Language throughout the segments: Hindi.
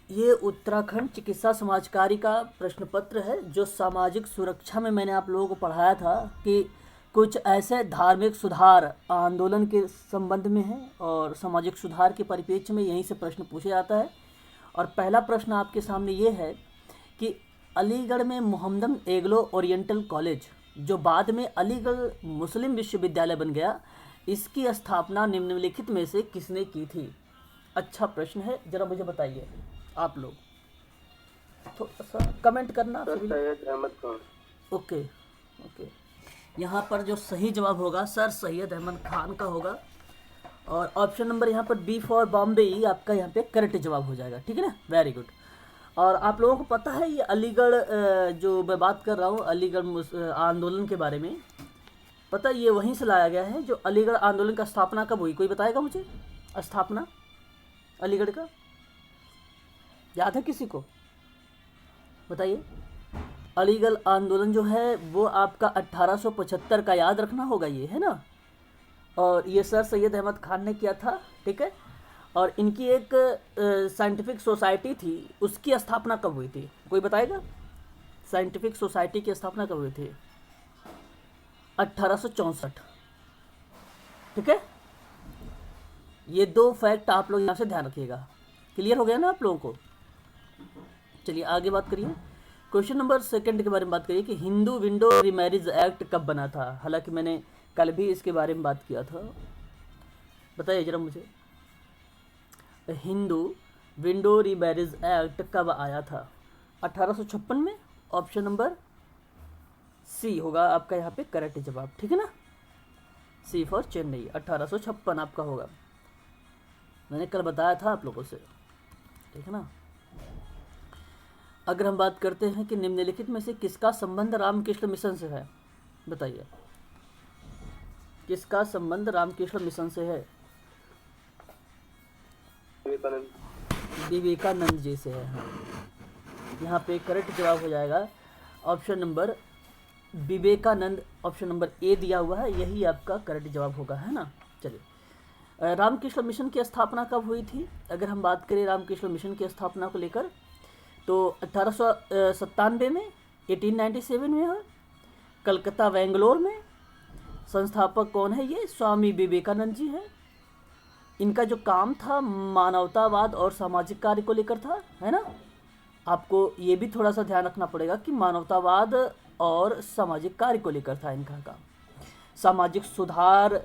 ये उत्तराखंड चिकित्सा समाजकारी का प्रश्न पत्र है जो सामाजिक सुरक्षा में मैंने आप लोगों को पढ़ाया था कि कुछ ऐसे धार्मिक सुधार आंदोलन के संबंध में है और सामाजिक सुधार के परिप्रेक्ष्य में यहीं से प्रश्न पूछा जाता है। और पहला प्रश्न आपके सामने ये है कि अलीगढ़ में मोहम्मदन एग्लो ओरिएंटल कॉलेज जो बाद में अलीगढ़ मुस्लिम विश्वविद्यालय बन गया, इसकी स्थापना निम्नलिखित में से किसने की थी? अच्छा प्रश्न है, जरा मुझे बताइए आप लोग। तो सर कमेंट करना सभी। सैयद अहमद खान। ओके ओके, यहाँ पर जो सही जवाब होगा सर सैयद अहमद खान का होगा। और ऑप्शन नंबर यहाँ पर बी फॉर बॉम्बे ही आपका यहाँ पे करेक्ट जवाब हो जाएगा। ठीक है ना, वेरी गुड। और आप लोगों को पता है ये अलीगढ़ जो मैं बात कर रहा हूँ अलीगढ़ आंदोलन के बारे में, पता है ये वहीं से लाया गया है। जो अलीगढ़ आंदोलन का स्थापना कब हुई, कोई बताएगा मुझे? स्थापना अलीगढ़ का याद है किसी को? बताइए। अलीगढ़ आंदोलन जो है वो आपका 1875 का, याद रखना होगा ये, है ना। और ये सर सैयद अहमद खान ने किया था। ठीक है। और इनकी एक साइंटिफिक सोसाइटी थी, उसकी स्थापना कब हुई थी, कोई बताएगा? साइंटिफिक सोसाइटी की स्थापना कब हुई थी? 1864। ठीक है। ये दो फैक्ट आप लोग यहाँ से ध्यान रखिएगा। क्लियर हो गया ना आप लोगों को? चलिए आगे बात करिए। क्वेश्चन नंबर सेकंड के बारे में बात करिए कि हिंदू विंडो रीमैरिज एक्ट कब बना था। हालांकि मैंने कल भी इसके बारे में बात किया था, बताइए जरा मुझे। हिंदू विंडो रीमैरिज एक्ट कब आया था? 1856 में। ऑप्शन नंबर सी होगा आपका यहाँ पे करेक्ट जवाब। ठीक है ना, सी फॉर चेन्नई, 1856 आपका होगा। मैंने कल बताया था आप लोगों से। ठीक है ना। अगर हम बात करते हैं कि निम्नलिखित में से किसका संबंध रामकृष्ण मिशन से है, बताइए किसका संबंध रामकृष्ण मिशन से है? विवेकानंद जी से है। हाँ, यहाँ पे करेक्ट जवाब हो जाएगा option number Vivekananda. Option number A दिया हुआ है, यही आपका करेक्ट जवाब होगा, है ना। चलिए, रामकृष्ण मिशन की स्थापना कब हुई थी? अगर हम बात करें रामकृष्ण मिशन की स्थापना को लेकर तो 1897 में, 1897 में है, कलकत्ता बेंगलोर में। संस्थापक कौन है? ये स्वामी विवेकानंद जी हैं। इनका जो काम था मानवतावाद और सामाजिक कार्य को लेकर था, है ना। आपको ये भी थोड़ा सा ध्यान रखना पड़ेगा कि मानवतावाद और सामाजिक कार्य को लेकर था इनका काम। सामाजिक सुधार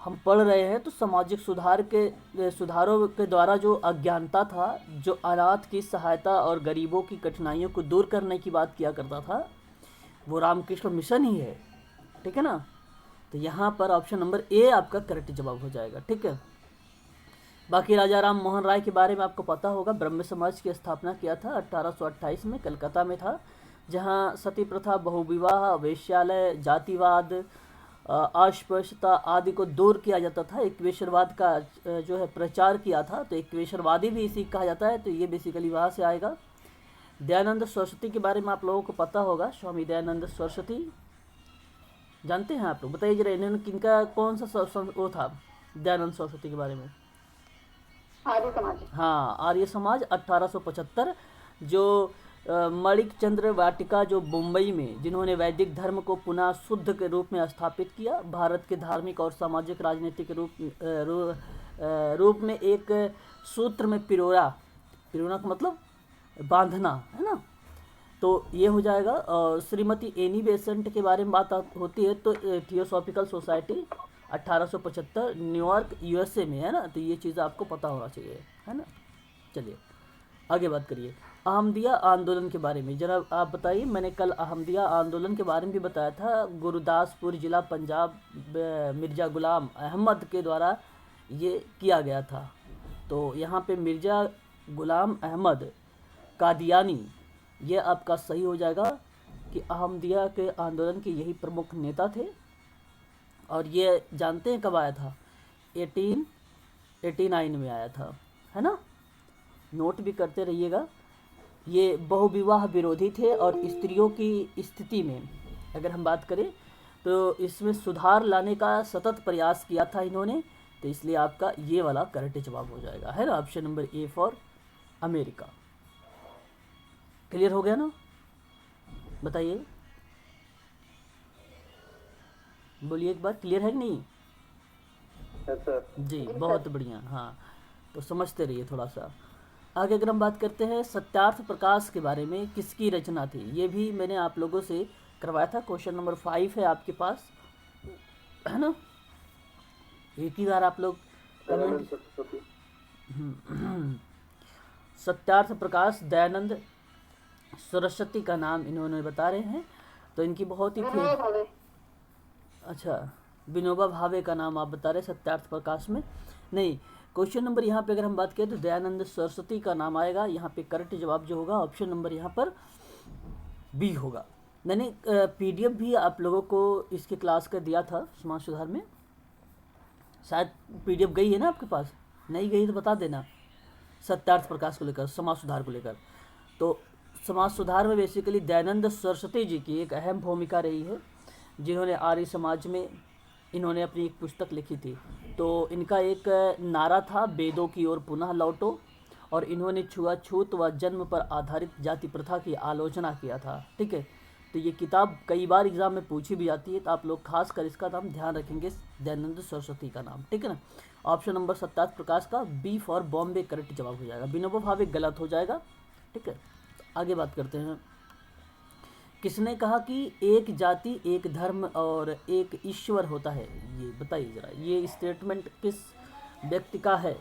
हम पढ़ रहे हैं तो सामाजिक सुधारों के द्वारा जो अज्ञानता था, जो अनाथ की सहायता और गरीबों की कठिनाइयों को दूर करने की बात किया करता था, वो रामकृष्ण मिशन ही है। ठीक है ना। तो यहाँ पर ऑप्शन नंबर ए आपका करेक्ट जवाब हो जाएगा। ठीक है। बाकी राजा राम मोहन राय के बारे में आपको पता होगा। ब्रह्म समाज की स्थापना किया था 1828 में, कलकत्ता में था, जहाँ सती प्रथा, बहुविवाह, वेश्यालय, जातिवाद, अस्पृश्यता आदि को दूर किया जाता था। इक्वेशरवाद का जो है प्रचार किया था, तो इक्वेशरवादी भी इसी कहा जाता है, तो ये बेसिकली वहाँ से आएगा। दयानंद सरस्वती के बारे में आप लोगों को पता होगा। स्वामी दयानंद सरस्वती जानते हैं आप लोग? बताइए जरा, इन्होंने किनका कौन सा वो था दयानंद सरस्वती के बारे में? आर्य समाज। हाँ, आर्य समाज। 1875 जो मणिक चंद्र वाटिका जो मुंबई में, जिन्होंने वैदिक धर्म को पुनः शुद्ध के रूप में स्थापित किया, भारत के धार्मिक और सामाजिक राजनीतिक रूप में एक सूत्र में पिरोना का मतलब बांधना, है ना। तो ये हो जाएगा। और श्रीमती एनी बेसेंट के बारे में बात होती है तो थियोसॉफिकल सोसाइटी 1875 न्यूयॉर्क यूएसए में, है ना। तो ये चीज़ आपको पता होना चाहिए, है ना। चलिए आगे बात करिए अहमदिया आंदोलन के बारे में। जरा आप बताइए। मैंने कल अहमदिया आंदोलन के बारे में भी बताया था। गुरदासपुर जिला पंजाब, मिर्ज़ा गुलाम अहमद के द्वारा ये किया गया था। तो यहाँ पे मिर्ज़ा गुलाम अहमद कादियानी, ये आपका सही हो जाएगा कि अहमदिया के आंदोलन के यही प्रमुख नेता थे। और ये जानते हैं कब आया था? 1889 में आया था, है ना। नोट भी करते रहिएगा। ये बहुविवाह विरोधी थे और स्त्रियों की स्थिति में अगर हम बात करें तो इसमें सुधार लाने का सतत प्रयास किया था इन्होंने। तो इसलिए आपका ये वाला करेक्ट जवाब हो जाएगा, है ना। Option number A for America. Clear हो गया ना? बताइए, बोलिए एक बार, क्लियर है कि नहीं? सर। जी, जी बहुत सर। बढ़िया। हाँ, तो समझते रहिए थोड़ा सा। आगे अगर हम बात करते हैं सत्यार्थ प्रकाश के बारे में, किसकी रचना थी? ये भी मैंने आप लोगों से करवाया था, क्वेश्चन नंबर 5 है आपके पास, है ना? एक ही बार आप लोग दयानंद कमेंट। सरस्वती। सत्यार्थ प्रकाश दयानंद सरस्वती का नाम इन्होंने बता रहे हैं। तो इनकी बहुत ही विनोबा भावे। अच्छा, विनोबा भावे का नाम आप बता रहे सत्यार्थ प्रकाश में? नहीं, क्वेश्चन नंबर यहाँ पे अगर हम बात करें तो दयानंद सरस्वती का नाम आएगा। यहाँ पे करेक्ट जवाब जो होगा ऑप्शन नंबर यहाँ पर बी होगा। मैंने पीडीएफ भी आप लोगों को इसके क्लास का दिया था समाज सुधार में, शायद पीडीएफ गई है ना आपके पास? नहीं गई तो बता देना। सत्यार्थ प्रकाश को लेकर, समाज सुधार को लेकर। तो समाज सुधार में बेसिकली दयानंद सरस्वती जी की एक अहम भूमिका रही है, जिन्होंने आर्य समाज में इन्होंने अपनी एक पुस्तक लिखी थी। तो इनका एक नारा था, वेदों की ओर पुनः लौटो, और इन्होंने छुआछूत व जन्म पर आधारित जाति प्रथा की आलोचना किया था। ठीक है, तो ये किताब कई बार एग्जाम में पूछी भी जाती है, तो आप लोग खास कर इसका नाम ध्यान रखेंगे, दयानंद सरस्वती का नाम। ठीक है ना? ऑप्शन नंबर सत्यार्थ प्रकाश का बी फॉर बॉम्बे करेक्ट जवाब हो जाएगा। विनोबा भावे गलत हो जाएगा। ठीक है, आगे बात करते हैं। किसने कहा कि एक जाति, एक धर्म और एक ईश्वर होता है? ये बताइए जरा, ये स्टेटमेंट किस व्यक्ति का है?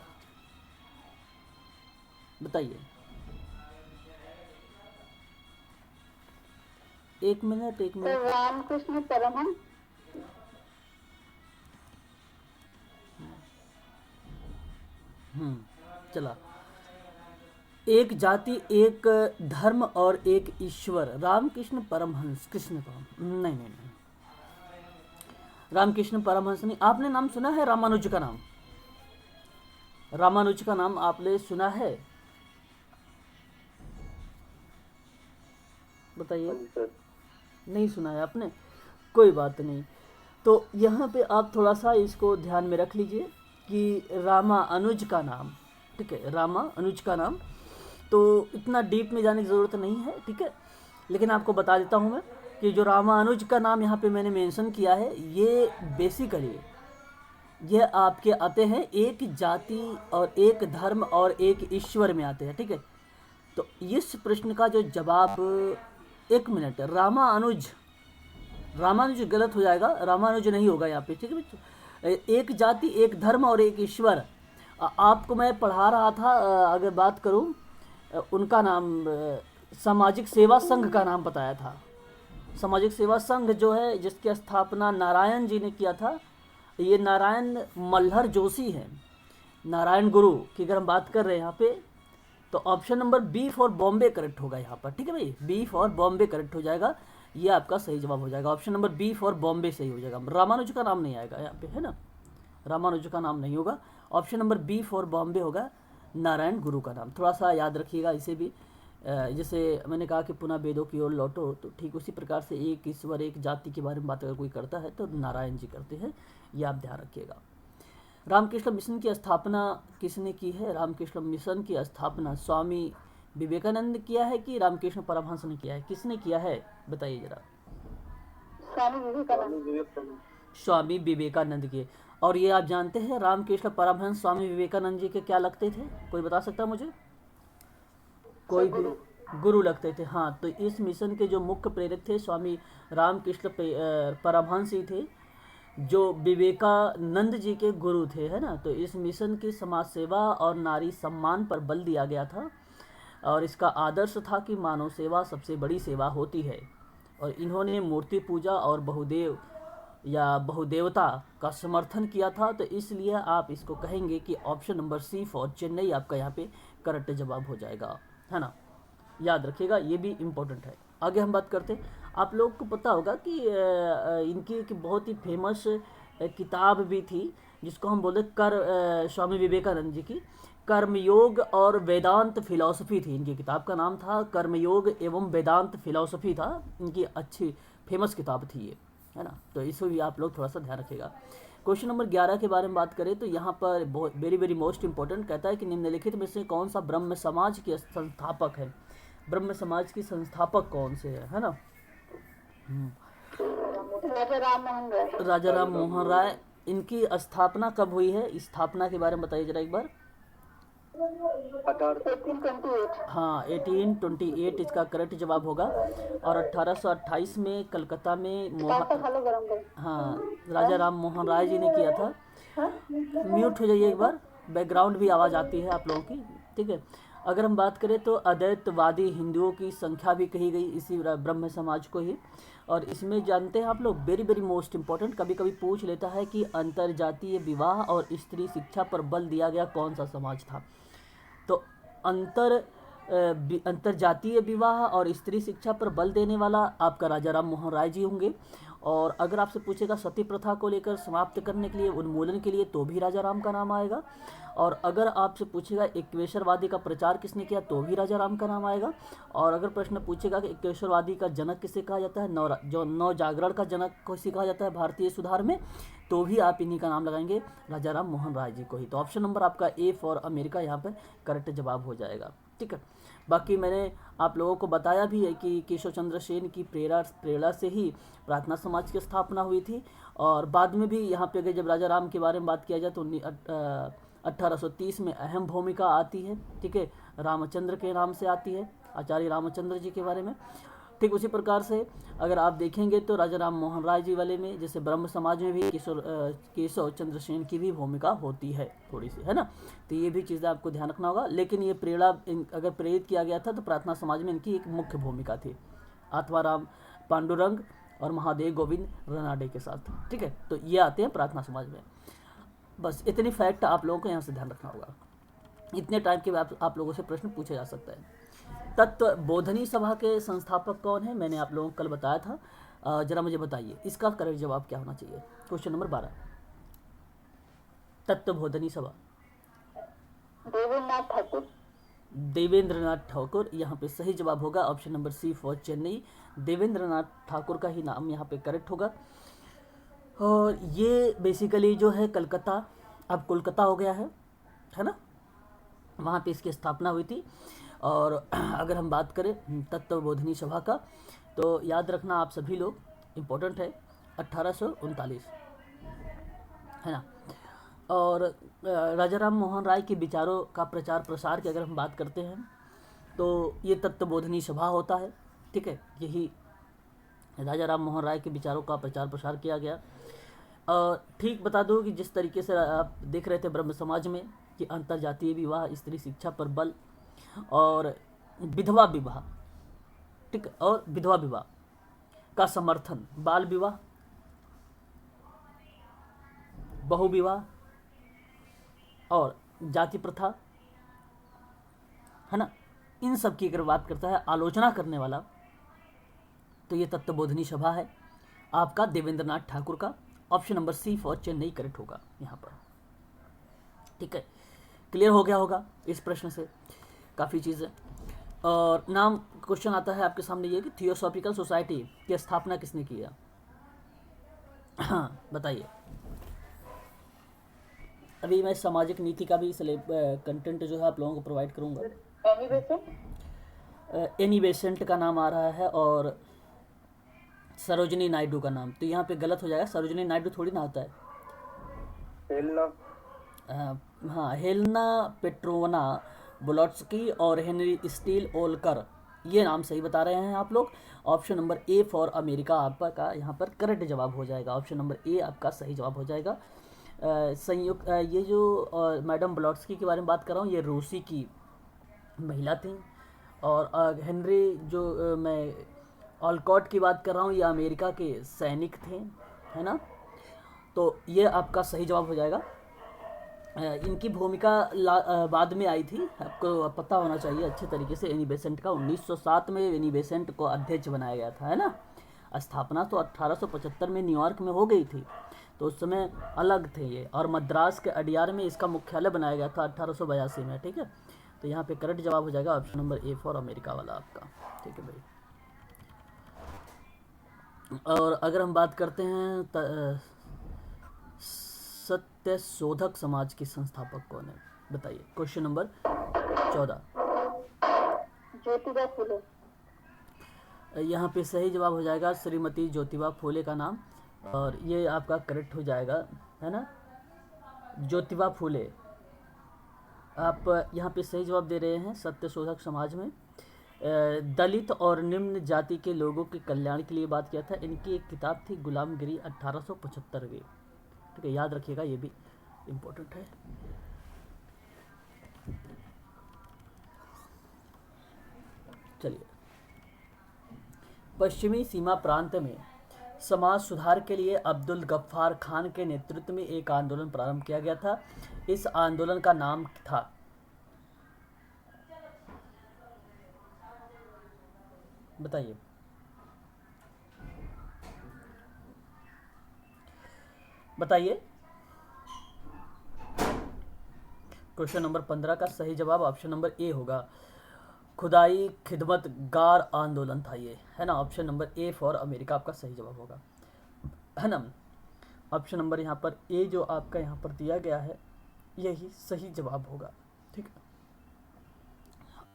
बताइए, 1 minute 1 minute. Sir Ramakrishna Paramahamsa. चला, एक जाति, एक धर्म और एक ईश्वर, रामकृष्ण परमहंस, कृष्ण परम, नहीं नहीं नहीं, रामकृष्ण परमहंस नहीं। आपने नाम सुना है रामानुज का नाम? रामानुज का नाम आपने सुना है? बताइए। सर नहीं सुना है आपने? कोई बात नहीं। तो यहाँ पे आप थोड़ा सा इसको ध्यान में रख लीजिए कि रामानुज का नाम, ठीक है, रामानुज का नाम, तो इतना डीप में जाने की ज़रूरत नहीं है। ठीक है, लेकिन आपको बता देता हूँ मैं कि जो रामानुज का नाम यहाँ पे मैंने मेंशन किया है, ये बेसिकली ये आपके आते हैं एक जाति और एक धर्म और एक ईश्वर में आते हैं। ठीक है, तो इस प्रश्न का जो जवाब, 1 मिनट, रामानुज गलत हो जाएगा, रामानुज नहीं होगा यहाँ पे। ठीक है बच्चों, एक जाति, एक धर्म और एक ईश्वर। आपको मैं पढ़ा रहा था, अगर बात करूँ, उनका नाम, सामाजिक सेवा संघ का नाम बताया था। सामाजिक सेवा संघ जो है, जिसकी स्थापना नारायण जी ने किया था, ये नारायण मल्हर जोशी हैं, नारायण गुरु की अगर हम बात कर रहे हैं यहाँ पे, तो option number B for Bombay correct होगा यहाँ पर। ठीक है भाई, बी फॉर बॉम्बे करेक्ट हो जाएगा, ये आपका सही जवाब हो जाएगा। Option number B for Bombay सही हो जाएगा। रामानुज का नाम नहीं आएगा यहाँ पे, है ना? रामानुज का नाम नहीं होगा। Option number B for Bombay होगा, नारायण गुरु का नाम। थोड़ा सा याद रखिएगा इसे भी। जैसे मैंने कहा कि पुनः वेदों की ओर लौटो, तो ठीक उसी प्रकार से एक ईश्वर, एक जाति के बारे में बात अगर कोई करता है तो नारायण जी करते हैं, ये आप ध्यान रखिएगा। रामकृष्ण मिशन की स्थापना किसने की है? रामकृष्ण मिशन की स्थापना स्वामी विवेकानंद किया है कि रामकृष्ण परमहंस ने किया है? किसने किया है बताइए जरा। स्वामी विवेकानंद। स्वामी विवेकानंद के। और ये आप जानते हैं रामकृष्ण परमहंस स्वामी विवेकानंद जी के क्या लगते थे? कोई बता सकता है मुझे? कोई भी गुरु लगते थे। हाँ, तो इस मिशन के जो मुख्य प्रेरक थे स्वामी रामकृष्ण परमहंस ही थे, जो विवेकानंद जी के गुरु थे, है ना? तो इस मिशन की समाज सेवा और नारी सम्मान पर बल दिया गया था, और इसका आदर्श था कि मानव सेवा सबसे बड़ी सेवा होती है। और इन्होंने मूर्ति पूजा और बहुदेव या बहुदेवता का समर्थन किया था। तो इसलिए आप इसको कहेंगे कि option number C for Chennai आपका यहाँ पे करेक्ट जवाब हो जाएगा, है ना? याद रखिएगा, ये भी इम्पोर्टेंट है। आगे हम बात करते हैं। आप लोग को पता होगा कि इनकी एक बहुत ही फेमस किताब भी थी, जिसको हम बोलते स्वामी विवेकानंद जी की कर्मयोग और वेदांत फिलॉसफी थी। इनकी किताब का नाम था कर्मयोग एवं वेदांत फिलॉसफी था। इनकी अच्छी फेमस किताब थी ये, है ना? तो इसको भी आप लोग थोड़ा सा ध्यान रखिएगा। क्वेश्चन नंबर 11 के बारे में बात करें तो यहाँ पर बहुत वेरी वेरी मोस्ट इंपॉर्टेंट कहता है कि निम्नलिखित में से कौन सा ब्रह्म समाज के संस्थापक है। ब्रह्म समाज की संस्थापक कौन से है ना? राजा राम मोहन राय। राजा राम मोहन राय। इनकी स्थापना कब हुई है? स्थापना के बारे में बताइए जरा एक बार। 1828। हाँ 1828 इसका करेक्ट जवाब होगा। और 1828 में कलकत्ता में हाँ राजा राम मोहन राय जी ने किया था। म्यूट हो जाइए एक बार, बैकग्राउंड भी आवाज़ आती है आप लोगों की, ठीक है। अगर हम बात करें तो अद्वैतवादी हिंदुओं की संख्या भी कही गई इसी ब्रह्म समाज को ही। और इसमें जानते हैं आप लोग वेरी वेरी मोस्ट इम्पॉर्टेंट, कभी कभी पूछ लेता है कि अंतरजातीय विवाह और स्त्री शिक्षा पर बल दिया गया कौन सा समाज था। तो अंतरजातीय विवाह और स्त्री शिक्षा पर बल देने वाला आपका राजा राम मोहन राय जी होंगे। और अगर आपसे पूछेगा सती प्रथा को लेकर समाप्त करने के लिए, उन्मूलन के लिए, तो भी राजा राम का नाम आएगा। और अगर आपसे पूछेगा एकेश्वरवादी का प्रचार किसने किया, तो भी राजा राम का नाम आएगा। और अगर प्रश्न पूछेगा कि एकेश्वरवादी का जनक किसे कहा जाता है, नव जागरण का जनक किसे कहा जाता है भारतीय सुधार में, तो भी आप इन्हीं का नाम लगाएंगे, राजा राम मोहन राय जी को ही। तो ऑप्शन नंबर आपका ए फॉर अमेरिका यहाँ पर करेक्ट जवाब हो जाएगा, ठीक है। बाकी मैंने आप लोगों को बताया भी है कि केशव चंद्र सेन की प्रेरणा से ही प्रार्थना समाज की स्थापना हुई थी। और बाद में भी यहाँ पे अगर जब राजा राम के बारे में बात किया जाए तो 1830 में अहम भूमिका आती है, ठीक है, रामचंद्र के नाम से आती है, आचार्य रामचंद्र जी के बारे में। ठीक उसी प्रकार से अगर आप देखेंगे तो राजा राम मोहन राय जी वाले में जैसे ब्रह्म समाज में भी केशव चंद्र सेन की भी भूमिका होती है थोड़ी सी, है ना। तो ये भी चीज़ें आपको ध्यान रखना होगा। लेकिन ये प्रेरणा अगर प्रेरित किया गया था तो प्रार्थना समाज में इनकी एक मुख्य भूमिका थी, आत्माराम पांडुरंग और महादेव गोविंद रनाडे के साथ, ठीक है। तो ये आते हैं प्रार्थना समाज में। बस इतनी फैक्ट आप लोगों को यहाँ से ध्यान रखना होगा। इतने टाइप के आप लोगों से प्रश्न पूछे जा सकता है। तत्व बोधनी सभा के संस्थापक कौन है? मैंने आप लोगों को कल बताया था, जरा मुझे बताइए इसका करेक्ट जवाब क्या होना चाहिए। क्वेश्चन नंबर 12, तत्व बोधनी सभा। देवेंद्रनाथ ठाकुर। देवेंद्रनाथ ठाकुर यहाँ पे सही जवाब होगा। Option number C for Chennai, Devendranath Thakur का ही नाम यहाँ पे करेक्ट होगा। और ये बेसिकली जो है कलकत्ता, अब कोलकाता हो गया है ना, वहाँ पे इसकी स्थापना हुई थी। और अगर हम बात करें तत्वबोधिनी सभा का तो याद रखना आप सभी लोग, इम्पोर्टेंट है, 1839 है ना। और राजा राम मोहन राय के विचारों का प्रचार प्रसार की अगर हम बात करते हैं तो ये तत्वबोधिनी सभा होता है, ठीक है। यही राजा राम मोहन राय के विचारों का प्रचार प्रसार किया गया। ठीक बता दूं कि जिस तरीके से आप देख रहे थे ब्रह्म समाज में कि अंतरजातीय विवाह, स्त्री शिक्षा पर बल और विधवा विवाह, ठीक है, और विधवा विवाह का समर्थन, बाल विवाह, बहु विवाह और जाति प्रथा, है ना, इन सब की अगर बात करता है आलोचना करने वाला तो ये तत्वबोधिनी सभा है आपका देवेंद्रनाथ ठाकुर का। Option number C for Chennai correct होगा यहाँ पर, ठीक है। क्लियर हो गया होगा इस प्रश्न से काफ़ी चीज़ें। और नाम क्वेश्चन आता है आपके सामने ये कि थियोसॉफिकल सोसाइटी की स्थापना किसने किया? हाँ बताइए। अभी मैं सामाजिक नीति का भी कंटेंट जो है आप लोगों को प्रोवाइड करूँगा। एनी बेसेंट का नाम आ रहा है और सरोजिनी नायडू का नाम, तो यहाँ पे गलत हो जाएगा, सरोजिनी नायडू थोड़ी ना होता है। हाँ, हेलेना पेट्रोवना ब्लॉट्स्की और हेनरी स्टील ओलकर, ये नाम सही बता रहे हैं आप लोग। Option number A for America आपका यहाँ पर करेक्ट जवाब हो जाएगा। ऑप्शन नंबर ए आपका सही जवाब हो जाएगा। संयुक्त ये जो मैडम ब्लॉट्स्की के बारे में बात कर रहा हूँ, ये रूसी की महिला थी। और हेनरी जो मैं ऑलकॉट की बात कर रहा हूँ, ये अमेरिका के सैनिक थे, है ना। तो ये आपका सही जवाब हो जाएगा। इनकी भूमिका बाद में आई थी, आपको पता होना चाहिए अच्छे तरीके से। एनी बेसेंट का 1907 में एनी बेसेंट को अध्यक्ष बनाया गया था, है ना। स्थापना तो 1875 में न्यूयॉर्क में हो गई थी, तो उस समय अलग थे ये। और मद्रास के अडियार में इसका मुख्यालय बनाया गया था 1882 में, ठीक है। तो यहाँ पे करेक्ट जवाब हो जाएगा option number A for America वाला आपका, ठीक है भाई। और अगर हम बात करते हैं सत्य शोधक समाज के संस्थापक कौन है? बताइए। Question number 14। ज्योतिबा फुले। यहाँ पे सही जवाब हो जाएगा श्रीमती ज्योतिबा फुले का नाम, और ये आपका करेक्ट हो जाएगा, है ना, ज्योतिबा फुले। आप यहाँ पे सही जवाब दे रहे हैं। सत्य शोधक समाज में दलित और निम्न जाति के लोगों के कल्याण के लिए बात किया था। इनकी एक किताब थी गुलामगिरी 1875 की। ठीक है, याद रखिएगा, ये भी इम्पोर्टेंट है। चलिए, पश्चिमी सीमा प्रांत में समाज सुधार के लिए अब्दुल गफ्फार खान के नेतृत्व में एक आंदोलन प्रारंभ किया गया था। इस आंदोलन का नाम था, बताइए। बताइए। क्वेश्चन नंबर 15 का सही जवाब ऑप्शन नंबर ए होगा, खुदाई खिदमत गार आंदोलन था ये, है ना। Option number A for America आपका सही जवाब होगा, है ना। ऑप्शन नंबर यहाँ पर ए जो आपका यहाँ पर दिया गया है यही सही जवाब होगा। ठीक है,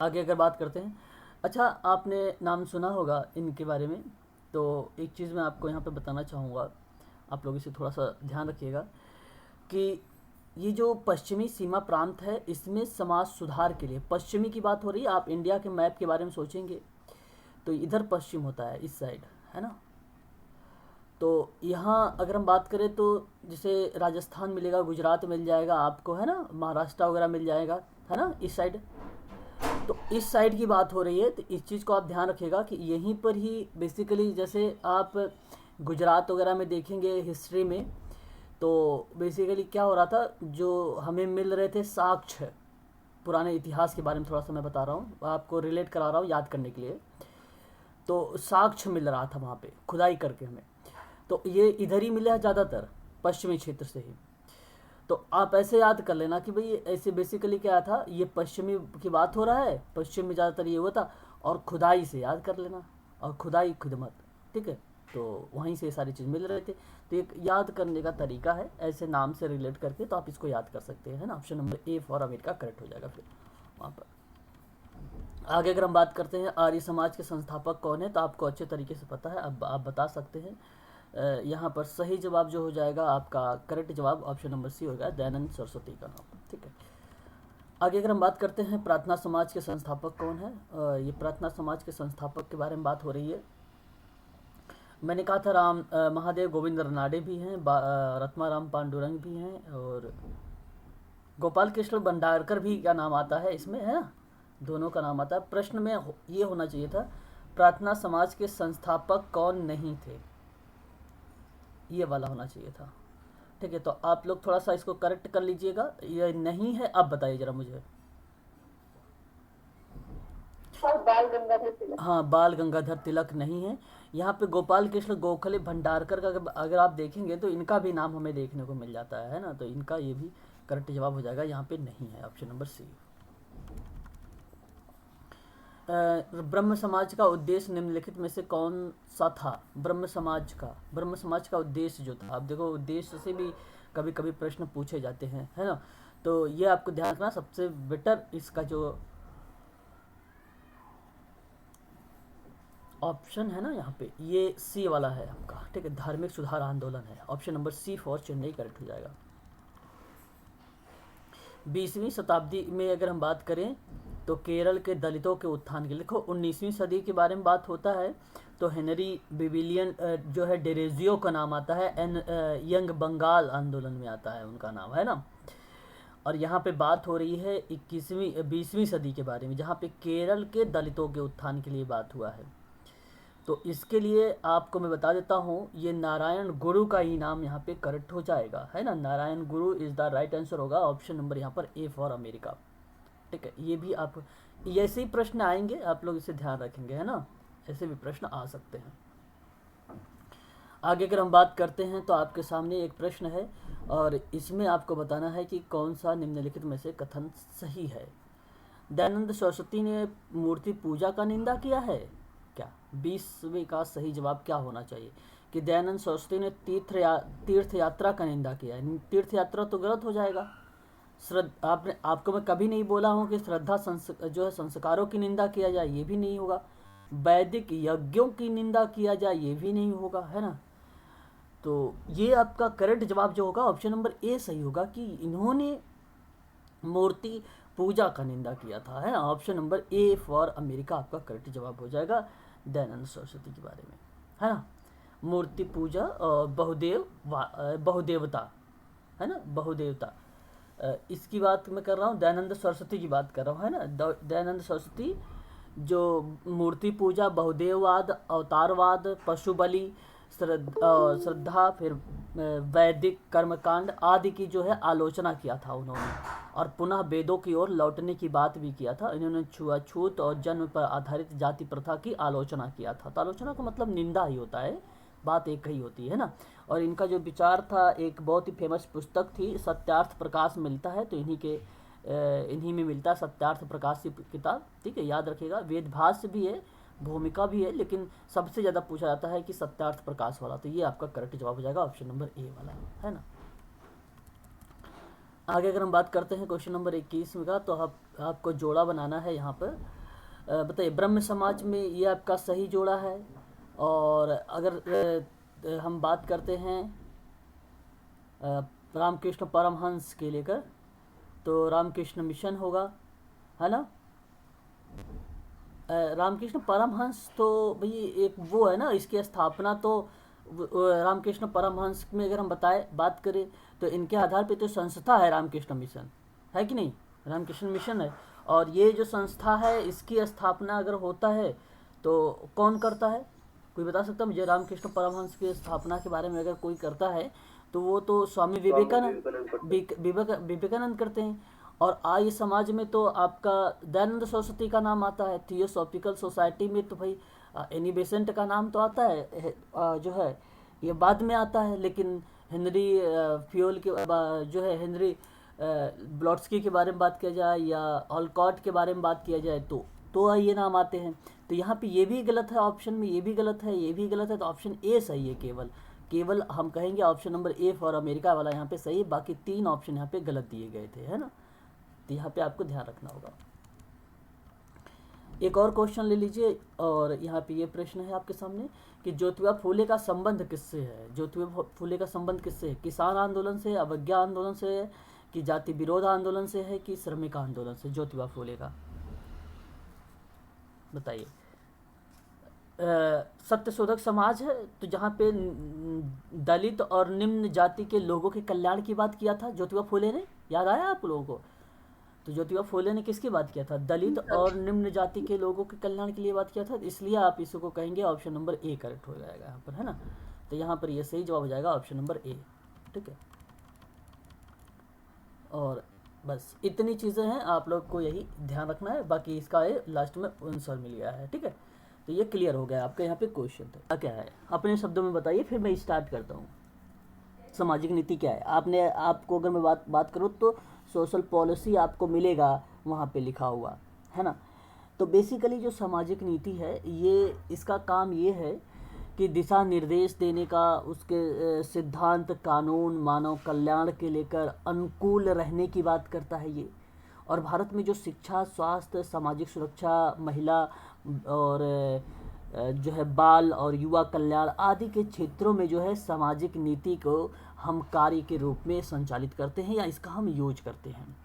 आगे अगर बात करते हैं, अच्छा आपने नाम सुना होगा इनके बारे में, तो एक चीज़ मैं आपको यहाँ पे बताना चाहूँगा, आप लोग इसे थोड़ा सा ध्यान रखिएगा कि ये जो पश्चिमी सीमा प्रांत है इसमें समाज सुधार के लिए, पश्चिमी की बात हो रही है, आप इंडिया के मैप के बारे में सोचेंगे तो इधर पश्चिम होता है, इस साइड, है ना। तो यहाँ अगर हम बात करें तो जैसे राजस्थान मिलेगा, गुजरात मिल जाएगा आपको, है ना, महाराष्ट्र वगैरह मिल जाएगा, है ना, इस साइड। तो इस साइड की बात हो रही है, तो इस चीज़ को आप ध्यान रखिएगा कि यहीं पर ही बेसिकली, जैसे आप गुजरात वगैरह में देखेंगे हिस्ट्री में, तो बेसिकली क्या हो रहा था, जो हमें मिल रहे थे साक्ष्य, पुराने इतिहास के बारे में थोड़ा सा मैं बता रहा हूँ, आपको रिलेट करा रहा हूँ याद करने के लिए। तो साक्ष्य मिल रहा था वहाँ पे खुदाई करके हमें, तो ये इधर ही मिला ज़्यादातर, पश्चिमी क्षेत्र से ही। तो आप ऐसे याद कर लेना कि भाई ऐसे बेसिकली क्या था, ये पश्चिमी की बात हो रहा है, पश्चिम में ज़्यादातर ये हुआ था, और खुदाई से याद कर लेना, और खुदाई खिदमत, ठीक है, तो वहीं से ये सारी चीज़ मिल रहे थे। तो एक याद करने का तरीका है, ऐसे नाम से रिलेट करके, तो आप इसको याद कर सकते हैं, है ना। Option number A for America correct हो जाएगा फिर वहाँ पर। आगे अगर हम बात करते हैं आर्य समाज के संस्थापक कौन है, तो आपको अच्छे तरीके से पता है, अब आप बता सकते हैं। यहाँ पर सही जवाब जो हो जाएगा आपका, करेक्ट जवाब ऑप्शन नंबर सी होगा, दयानंद सरस्वती का नाम। ठीक है, आगे अगर हम बात करते हैं प्रार्थना समाज के संस्थापक कौन है, ये प्रार्थना समाज के संस्थापक के बारे में बात हो रही है। मैंने कहा था महादेव गोविंद रनाडे भी हैं, रत्माराम पांडुरंग भी हैं, और गोपाल कृष्ण भंडारकर भी का नाम आता है इसमें, है ना, दोनों का नाम आता है। प्रश्न में ये होना चाहिए था, प्रार्थना समाज के संस्थापक कौन नहीं थे, ये वाला होना चाहिए था। ठीक है, तो आप लोग थोड़ा सा इसको करेक्ट कर लीजिएगा, ये नहीं है, अब बताइए जरा मुझे। बाल गंगाधर तिलक। हाँ, बाल गंगाधर तिलक नहीं है। यहाँ पे गोपाल कृष्ण गोखले भंडारकर का अगर आप देखेंगे तो इनका भी नाम हमें देखने को मिल जाता है ना, तो इनका ये भी करेक्ट जवाब हो जाएगा, यहाँ पे नहीं है, ऑप्शन नंबर सी। ब्रह्म समाज का उद्देश्य निम्नलिखित में से कौन सा था? ब्रह्म समाज का उद्देश्य जो था, आप देखो उद्देश्य से भी कभी कभी प्रश्न पूछे जाते हैं, है ना, तो ये आपको ध्यान रखना। सबसे बेटर इसका जो ऑप्शन है ना यहाँ पे, ये सी वाला है आपका। ठीक है, धार्मिक सुधार आंदोलन है, option number C for Chennai correct हो जाएगा। 20वीं शताब्दी में अगर हम बात करें तो केरल के दलितों के उत्थान के, देखो 19वीं सदी के बारे में बात होता है तो हेनरी बिविलियन जो है डेरेजियो का नाम आता है, यंग बंगाल आंदोलन में आता है उनका नाम, है ना। और यहाँ पे बात हो रही है 20वीं सदी के बारे में, जहाँ पे केरल के दलितों के उत्थान के लिए बात हुआ है। तो इसके लिए आपको मैं बता देता हूँ, ये नारायण गुरु का ही नाम यहाँ पे करेक्ट हो जाएगा, है ना, नारायण गुरु इज़ द राइट आंसर होगा, ऑप्शन नंबर यहाँ पर ए फॉर अमेरिका। ठीक है, ये भी आप ऐसे ही प्रश्न आएंगे, आप लोग इसे ध्यान रखेंगे, है ना, ऐसे भी प्रश्न आ सकते हैं। आगे अगर हम बात करते हैं तो आपके सामने एक प्रश्न है और इसमें आपको बताना है कि कौन सा निम्नलिखित में से कथन सही है। दयानंद सरस्वती ने मूर्ति पूजा का निंदा किया है क्या? 20वें का सही जवाब क्या होना चाहिए? कि दयानंद सरस्वती ने तीर्थ यात्रा का निंदा किया है। तीर्थ यात्रा तो गलत हो जाएगा। आपको मैं कभी नहीं बोला हूँ कि श्रद्धा जो है संस्कारों की निंदा किया जाए, ये भी नहीं होगा। वैदिक यज्ञों की निंदा किया जाए, ये भी नहीं होगा, है ना। तो ये आपका करेक्ट जवाब जो होगा ऑप्शन नंबर ए सही होगा कि इन्होंने मूर्ति पूजा का निंदा किया था, है ना। Option number A for America आपका करेक्ट जवाब हो जाएगा दयानंद सरस्वती के बारे में, है ना। मूर्ति पूजा और बहुदेवता, है ना, बहुदेवता, इसकी बात मैं कर रहा हूँ, दयानंद सरस्वती की बात कर रहा हूँ, है ना। दयानंद सरस्वती जो मूर्ति पूजा, बहुदेववाद, अवतारवाद, पशु बलि, श्रद्धा, फिर वैदिक कर्मकांड आदि की जो है आलोचना किया था उन्होंने, और पुनः वेदों की ओर लौटने की बात भी किया था। इन्होंने छुआछूत और जन्म पर आधारित जाति प्रथा की आलोचना किया था। तो आलोचना का मतलब निंदा ही होता है, बात एक ही होती है ना। और इनका जो विचार था, एक बहुत ही फेमस पुस्तक थी सत्यार्थ प्रकाश मिलता है, तो इन्हीं में मिलता है सत्यार्थ प्रकाश की किताब, ठीक है, याद रखिएगा। वेद भाष्य भी है, भूमिका भी है, लेकिन सबसे ज़्यादा पूछा जाता है कि सत्यार्थ प्रकाश वाला। तो ये आपका करेक्ट जवाब हो जाएगा ऑप्शन नंबर ए वाला, है ना। आगे अगर हम बात करते हैं क्वेश्चन नंबर 21 का, तो आपको जोड़ा बनाना है यहाँ पर। बताइए, ब्रह्म समाज में ये आपका सही जोड़ा है। और अगर हम बात करते हैं रामकृष्ण परमहंस के लेकर, तो रामकृष्ण मिशन होगा, है ना। रामकृष्ण परमहंस तो भाई एक वो है ना, इसकी स्थापना तो रामकृष्ण परमहंस में अगर हम बात करें तो इनके आधार पे तो संस्था है रामकृष्ण मिशन, है कि नहीं। रामकृष्ण मिशन है, और ये जो संस्था है इसकी स्थापना अगर होता है तो कौन करता है, कोई बता सकता है मुझे। रामकृष्ण परमहंस की स्थापना के बारे में अगर कोई करता है तो वो तो स्वामी विवेकानंद करते हैं। और आर्य समाज में तो आपका दयानंद सरस्वती का नाम आता है। थियोसॉफिकल सोसाइटी में तो भाई एनी बेसेंट का नाम तो आता है, जो है ये बाद में आता है। लेकिन हेनरी फ्योल के जो है हेनरी ब्लॉट्सकी के बारे में बात किया जाए या ऑलकॉट के बारे में बात किया जाए तो ये नाम आते हैं। तो यहाँ पे ये भी गलत है, ऑप्शन में ये भी गलत है, ये भी गलत है, तो ऑप्शन ए सही है। केवल हम कहेंगे option number A for America वाला यहाँ पे सही है, बाकी 3 ऑप्शन यहाँ पे गलत दिए गए थे, है ना। तो यहाँ पे आपको ध्यान रखना होगा। एक और क्वेश्चन ले लीजिए, और यहाँ पे ये प्रश्न है आपके सामने कि ज्योतिबा फूले का संबंध किससे है। ज्योतिबा फूले का संबंध किससे है? किसान आंदोलन से, अवज्ञा आंदोलन से है, कि जाति विरोध आंदोलन से है, कि श्रमिक आंदोलन से? ज्योतिबा फूले का बताइए। सत्यशोधक समाज है, तो जहाँ पे दलित और निम्न जाति के लोगों के कल्याण की बात किया था ज्योतिबा फूले ने, याद आया आप लोगों को? तो ज्योतिबा फूले ने किसकी बात किया था? दलित और निम्न जाति के लोगों के कल्याण के लिए बात किया था, इसलिए आप इसको कहेंगे ऑप्शन नंबर ए करेक्ट हो जाएगा यहाँ पर, है ना। तो यहाँ पर ये सही जवाब हो जाएगा ऑप्शन नंबर ए, ठीक है। और बस इतनी चीज़ें हैं, आप लोग को यही ध्यान रखना है, बाकी इसका ये लास्ट में आंसर मिल गया है, ठीक है। तो ये क्लियर हो गया आपका यहाँ पे क्वेश्चन था क्या है, अपने शब्दों में बताइए, फिर मैं स्टार्ट करता हूँ। सामाजिक नीति क्या है? आपको अगर मैं बात करूँ तो सोशल पॉलिसी आपको मिलेगा वहाँ पे लिखा हुआ, है ना। तो बेसिकली जो सामाजिक नीति है, ये इसका काम ये है कि दिशा निर्देश देने का, उसके सिद्धांत, कानून, मानव कल्याण के लेकर अनुकूल रहने की बात करता है ये। और भारत में जो शिक्षा, स्वास्थ्य, सामाजिक सुरक्षा, महिला और जो है बाल और युवा कल्याण आदि के क्षेत्रों में जो है सामाजिक नीति को हम कार्य के रूप में संचालित करते हैं या इसका हम यूज करते हैं।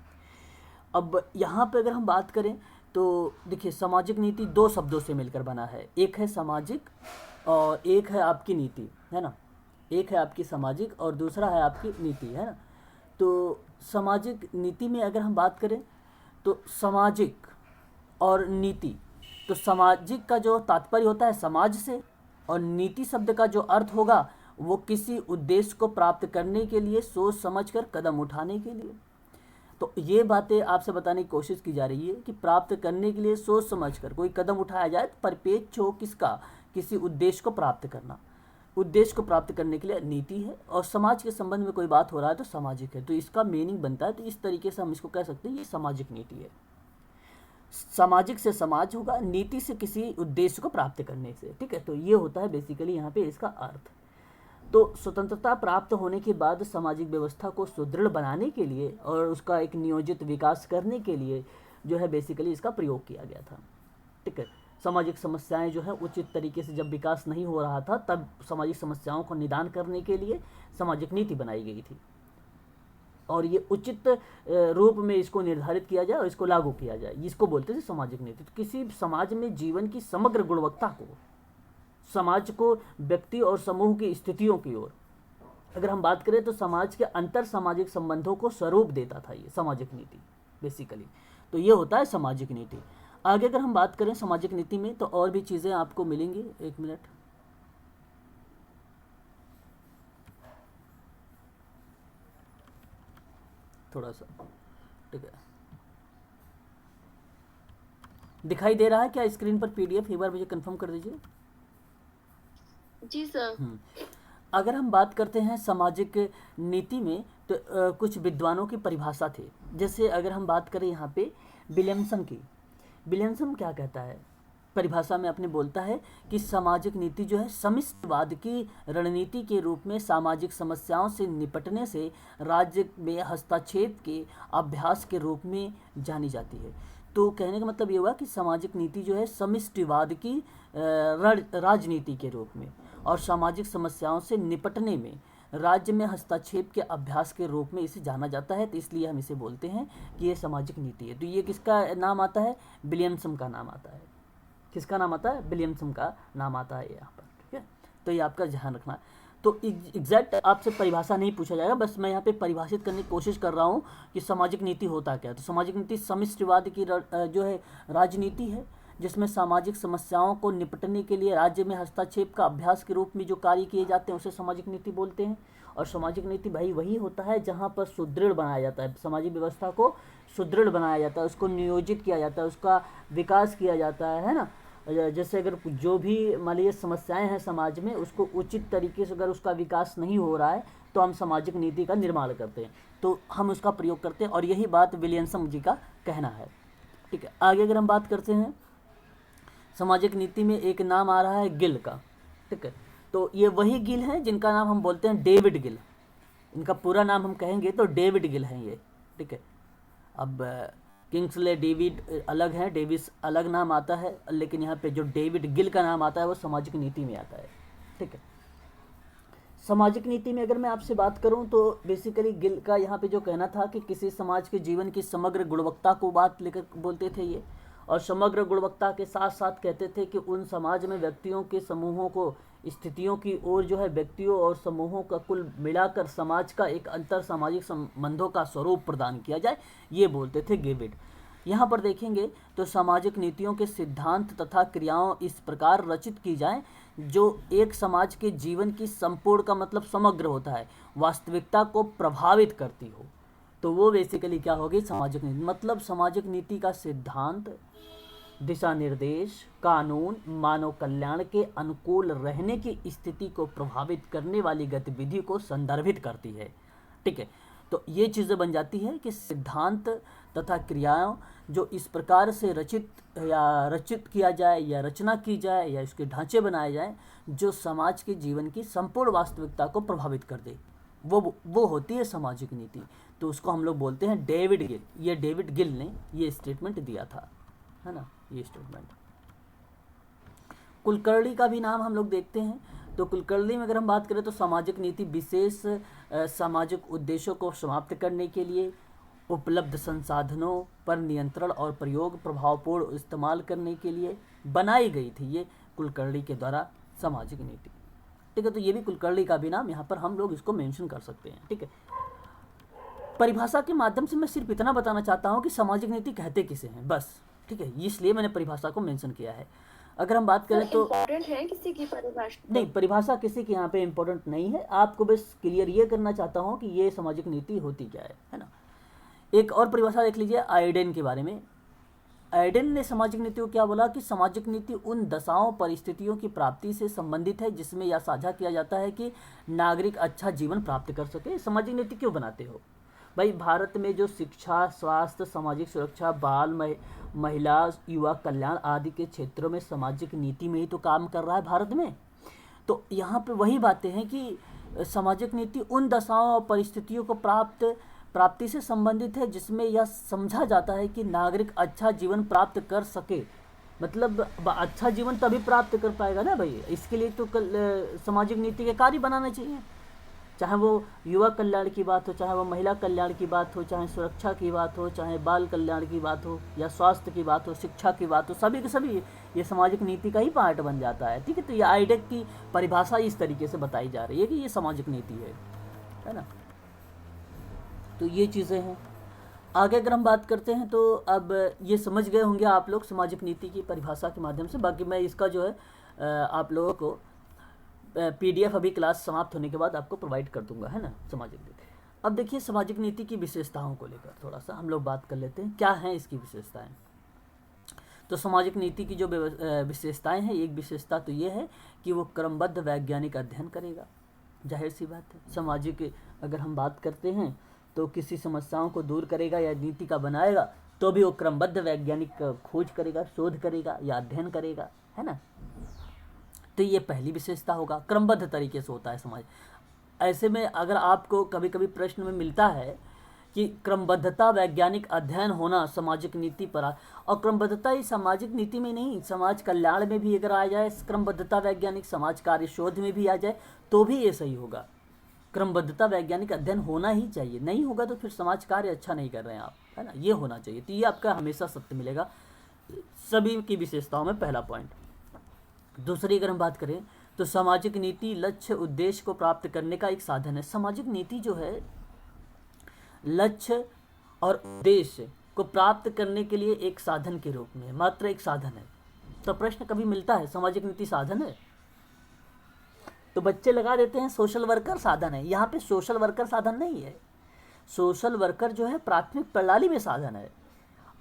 अब यहाँ पे अगर हम बात करें तो देखिए, सामाजिक नीति 2 शब्दों से मिलकर बना है, एक है सामाजिक और एक है आपकी नीति, है ना। एक है आपकी सामाजिक और दूसरा है आपकी नीति, है ना। तो सामाजिक नीति में अगर हम बात करें तो सामाजिक और नीति, तो सामाजिक का जो तात्पर्य होता है समाज से, और नीति शब्द का जो अर्थ होगा वो किसी उद्देश्य को प्राप्त करने के लिए सोच समझकर कदम उठाने के लिए। तो ये बातें आपसे बताने की कोशिश की जा रही है कि प्राप्त करने के लिए सोच समझकर कोई कदम उठाया जाए, परिपेक्ष हो किसका, किसी उद्देश्य को प्राप्त करना। उद्देश्य को प्राप्त करने के लिए नीति है, और समाज के संबंध में कोई बात हो रहा है तो सामाजिक है। तो इसका मीनिंग बनता है, तो इस तरीके से हम इसको कह सकते हैं ये सामाजिक नीति है। सामाजिक से समाज होगा, नीति से किसी उद्देश्य को प्राप्त करने से, ठीक है। तो ये होता है बेसिकली यहाँ पे इसका अर्थ। तो स्वतंत्रता प्राप्त होने के बाद सामाजिक व्यवस्था को सुदृढ़ बनाने के लिए और उसका एक नियोजित विकास करने के लिए जो है बेसिकली इसका प्रयोग किया गया था। ठीक है, सामाजिक समस्याएं जो है उचित तरीके से जब विकास नहीं हो रहा था तब सामाजिक समस्याओं को निदान करने के लिए सामाजिक नीति बनाई गई थी और ये उचित रूप में इसको निर्धारित किया जाए और इसको लागू किया जाए, इसको बोलते थे सामाजिक नीति। तो किसी समाज में जीवन की समग्र गुणवत्ता को, समाज को व्यक्ति और समूह की स्थितियों की ओर अगर हम बात करें तो समाज के अंतर सामाजिक संबंधों को स्वरूप देता था ये सामाजिक नीति बेसिकली। तो ये होता है सामाजिक नीति। आगे अगर हम बात करें सामाजिक नीति में तो और भी चीज़ें आपको मिलेंगी। एक मिनट, थोड़ा सा, ठीक है, दिखाई दे रहा है क्या स्क्रीन पर पीडीएफ? एक बार मुझे कंफर्म कर दीजिए। जी सर। अगर हम बात करते हैं सामाजिक नीति में तो कुछ विद्वानों की परिभाषा थी। जैसे अगर हम बात करें यहाँ पे विलियमसन की, विलियमसन क्या कहता है परिभाषा में अपने बोलता है कि सामाजिक नीति जो है समिष्टवाद की रणनीति के रूप में सामाजिक समस्याओं से निपटने से राज्य में हस्तक्षेप के अभ्यास के रूप में जानी जाती है। तो कहने का मतलब ये हुआ कि सामाजिक नीति जो है समिष्टवाद की राजनीति के रूप में और सामाजिक समस्याओं से निपटने में राज्य में हस्तक्षेप के अभ्यास के रूप में इसे जाना जाता है। तो इसलिए हम इसे बोलते हैं कि ये सामाजिक नीति है। तो ये किसका नाम आता है? विलियमसन का नाम आता है। किसका नाम आता है? विलियमसन का नाम आता है यहाँ पर। ठीक है, तो ये आपका ध्यान रखना है। तो एग्जैक्ट आपसे परिभाषा नहीं पूछा जाएगा, बस मैं यहाँ पे परिभाषित करने की कोशिश कर रहा हूँ कि सामाजिक नीति होता क्या है। तो सामाजिक नीति समिष्टवाद की जो है राजनीति है जिसमें सामाजिक समस्याओं को निपटने के लिए राज्य में हस्तक्षेप का अभ्यास के रूप में जो कार्य किए जाते हैं उसे सामाजिक नीति बोलते हैं। और सामाजिक नीति भाई वही होता है जहाँ पर सुदृढ़ बनाया जाता है, सामाजिक व्यवस्था को सुदृढ़ बनाया जाता है, उसको नियोजित किया जाता है, उसका विकास किया जाता है ना। जैसे अगर जो भी मान लीजिए समस्याएं हैं समाज में उसको उचित तरीके से अगर उसका विकास नहीं हो रहा है तो हम सामाजिक नीति का निर्माण करते हैं, तो हम उसका प्रयोग करते हैं। और यही बात विलियमसन जी का कहना है। ठीक है, आगे अगर हम बात करते हैं सामाजिक नीति में एक नाम आ रहा है गिल का। ठीक है, तो ये वही गिल हैं जिनका नाम हम बोलते हैं डेविड गिल। इनका पूरा नाम हम कहेंगे तो डेविड गिल हैं ये। ठीक है, अब किंग्सले डेविड अलग है, डेविस अलग नाम आता है, लेकिन यहाँ पे जो डेविड गिल का नाम आता है वो सामाजिक नीति में आता है। ठीक है, सामाजिक नीति में अगर मैं आपसे बात करूं तो बेसिकली गिल का यहाँ पे जो कहना था कि किसी समाज के जीवन की समग्र गुणवत्ता को बात लेकर बोलते थे ये, और समग्र गुणवत्ता के साथ साथ कहते थे कि उन समाज में व्यक्तियों के समूहों को स्थितियों की ओर जो है व्यक्तियों और समूहों का कुल मिलाकर समाज का एक अंतर सामाजिक संबंधों का स्वरूप प्रदान किया जाए, ये बोलते थे गेविड। यहाँ पर देखेंगे तो सामाजिक नीतियों के सिद्धांत तथा क्रियाओं इस प्रकार रचित की जाएं जो एक समाज के जीवन की संपूर्ण का मतलब समग्र होता है, वास्तविकता को प्रभावित करती हो, तो वो बेसिकली क्या होगी? सामाजिक नीति। मतलब सामाजिक नीति का सिद्धांत, दिशा निर्देश, कानून मानव कल्याण के अनुकूल रहने की स्थिति को प्रभावित करने वाली गतिविधि को संदर्भित करती है। ठीक है, तो ये चीज़ें बन जाती है कि सिद्धांत तथा क्रियाओं जो इस प्रकार से रचित किया जाए या रचना की जाए या इसके ढांचे बनाए जाए जो समाज के जीवन की संपूर्ण वास्तविकता को प्रभावित कर दे, वो होती है सामाजिक नीति। तो उसको हम लोग बोलते हैं डेविड गिल। ये डेविड गिल ने ये स्टेटमेंट दिया था, है ना, ये स्टेटमेंट। कुलकर्णी का भी नाम हम लोग देखते हैं। तो कुलकर्णी में अगर हम बात करें तो सामाजिक नीति विशेष सामाजिक उद्देश्यों को समाप्त करने के लिए उपलब्ध संसाधनों पर नियंत्रण और प्रयोग प्रभावपूर्ण इस्तेमाल करने के लिए बनाई गई थी, ये कुलकर्णी के द्वारा सामाजिक नीति। ठीक है, तो ये भी कुलकर्णी का भी नाम यहाँ पर हम लोग इसको मेंशन कर सकते हैं। ठीक है, परिभाषा के माध्यम से मैं सिर्फ इतना बताना चाहता हूँ कि सामाजिक नीति कहते किसे हैं, बस। ठीक है, इसलिए मैंने परिभाषा को मेंशन किया है। अगर हम बात करें तो इम्पोर्टेंट है किसी की परिभाषा? नहीं, परिभाषा किसी की यहाँ पे इम्पोर्टेंट नहीं है, आपको बस क्लियर ये करना चाहता हूँ कि ये सामाजिक नीति होती क्या है ना। एक और परिभाषा देख लीजिए आइडेन के बारे में। आइडेन ने सामाजिक नीति को क्या बोला कि सामाजिक नीति उन दशाओं परिस्थितियों की प्राप्ति से संबंधित है जिसमें यह साझा किया जाता है कि नागरिक अच्छा जीवन प्राप्त कर सके। सामाजिक नीति क्यों बनाते हो भाई? भारत में जो शिक्षा, स्वास्थ्य, सामाजिक सुरक्षा, बाल महिला युवा कल्याण आदि के क्षेत्रों में सामाजिक नीति में ही तो काम कर रहा है भारत में। तो यहाँ पे वही बातें हैं कि सामाजिक नीति उन दशाओं और परिस्थितियों को प्राप्ति से संबंधित है जिसमें यह समझा जाता है कि नागरिक अच्छा जीवन प्राप्त कर सके। मतलब अच्छा जीवन तभी प्राप्त कर पाएगा ना भाई, इसके लिए तो सामाजिक नीति के कार्य बनाना चाहिए। चाहे वो युवा कल्याण की बात हो, चाहे वो महिला कल्याण की बात हो, चाहे सुरक्षा की बात हो, चाहे बाल कल्याण की बात हो, या स्वास्थ्य की बात हो, शिक्षा की बात हो, सभी के सभी ये सामाजिक नीति का ही पार्ट बन जाता है। ठीक है, तो ये आइडेक की परिभाषा इस तरीके से बताई जा रही है कि ये सामाजिक नीति है ना। तो ये चीज़ें हैं। आगे अगर हम बात करते हैं तो अब ये समझ गए होंगे आप लोग सामाजिक नीति की परिभाषा के माध्यम से। बाकी मैं इसका जो है आप लोगों को PDF अभी क्लास समाप्त होने के बाद आपको प्रोवाइड कर दूंगा, है ना, सामाजिक नीति। अब देखिए सामाजिक नीति की विशेषताओं को लेकर थोड़ा सा हम लोग बात कर लेते हैं, क्या हैं इसकी विशेषताएं। तो सामाजिक नीति की जो विशेषताएं हैं, एक विशेषता तो ये है कि वो क्रमबद्ध वैज्ञानिक अध्ययन करेगा। जाहिर सी बात है, सामाजिक अगर हम बात करते हैं तो किसी समस्याओं को दूर करेगा या नीति का बनाएगा तो भी वो क्रमबद्ध वैज्ञानिक खोज करेगा, शोध करेगा या अध्ययन करेगा, है ना। तो ये पहली विशेषता होगा, क्रमबद्ध तरीके से होता है समाज। ऐसे में अगर आपको कभी कभी प्रश्न में मिलता है कि क्रमबद्धता वैज्ञानिक अध्ययन होना सामाजिक नीति पर, और क्रमबद्धता ही सामाजिक नीति में नहीं, समाज कल्याण में भी अगर आ जाए क्रमबद्धता वैज्ञानिक, समाज कार्य शोध में भी आ जाए तो भी ये सही होगा। क्रमबद्धता वैज्ञानिक अध्ययन होना ही चाहिए, नहीं होगा तो फिर समाज कार्य अच्छा नहीं कर रहे हैं आप, है ना, ये होना चाहिए। तो ये आपका हमेशा सत्य मिलेगा सभी की विशेषताओं में, पहला पॉइंट। दूसरी अगर हम बात करें तो सामाजिक नीति लक्ष्य उद्देश्य को प्राप्त करने का एक साधन है। सामाजिक नीति जो है लक्ष्य और उद्देश्य को प्राप्त करने के लिए एक साधन के रूप में, मात्र एक साधन है। तो प्रश्न कभी मिलता है सामाजिक नीति साधन है, तो बच्चे लगा देते हैं सोशल वर्कर साधन है। यहाँ पे सोशल वर्कर साधन नहीं है, सोशल वर्कर जो है प्राथमिक प्रणाली में साधन है।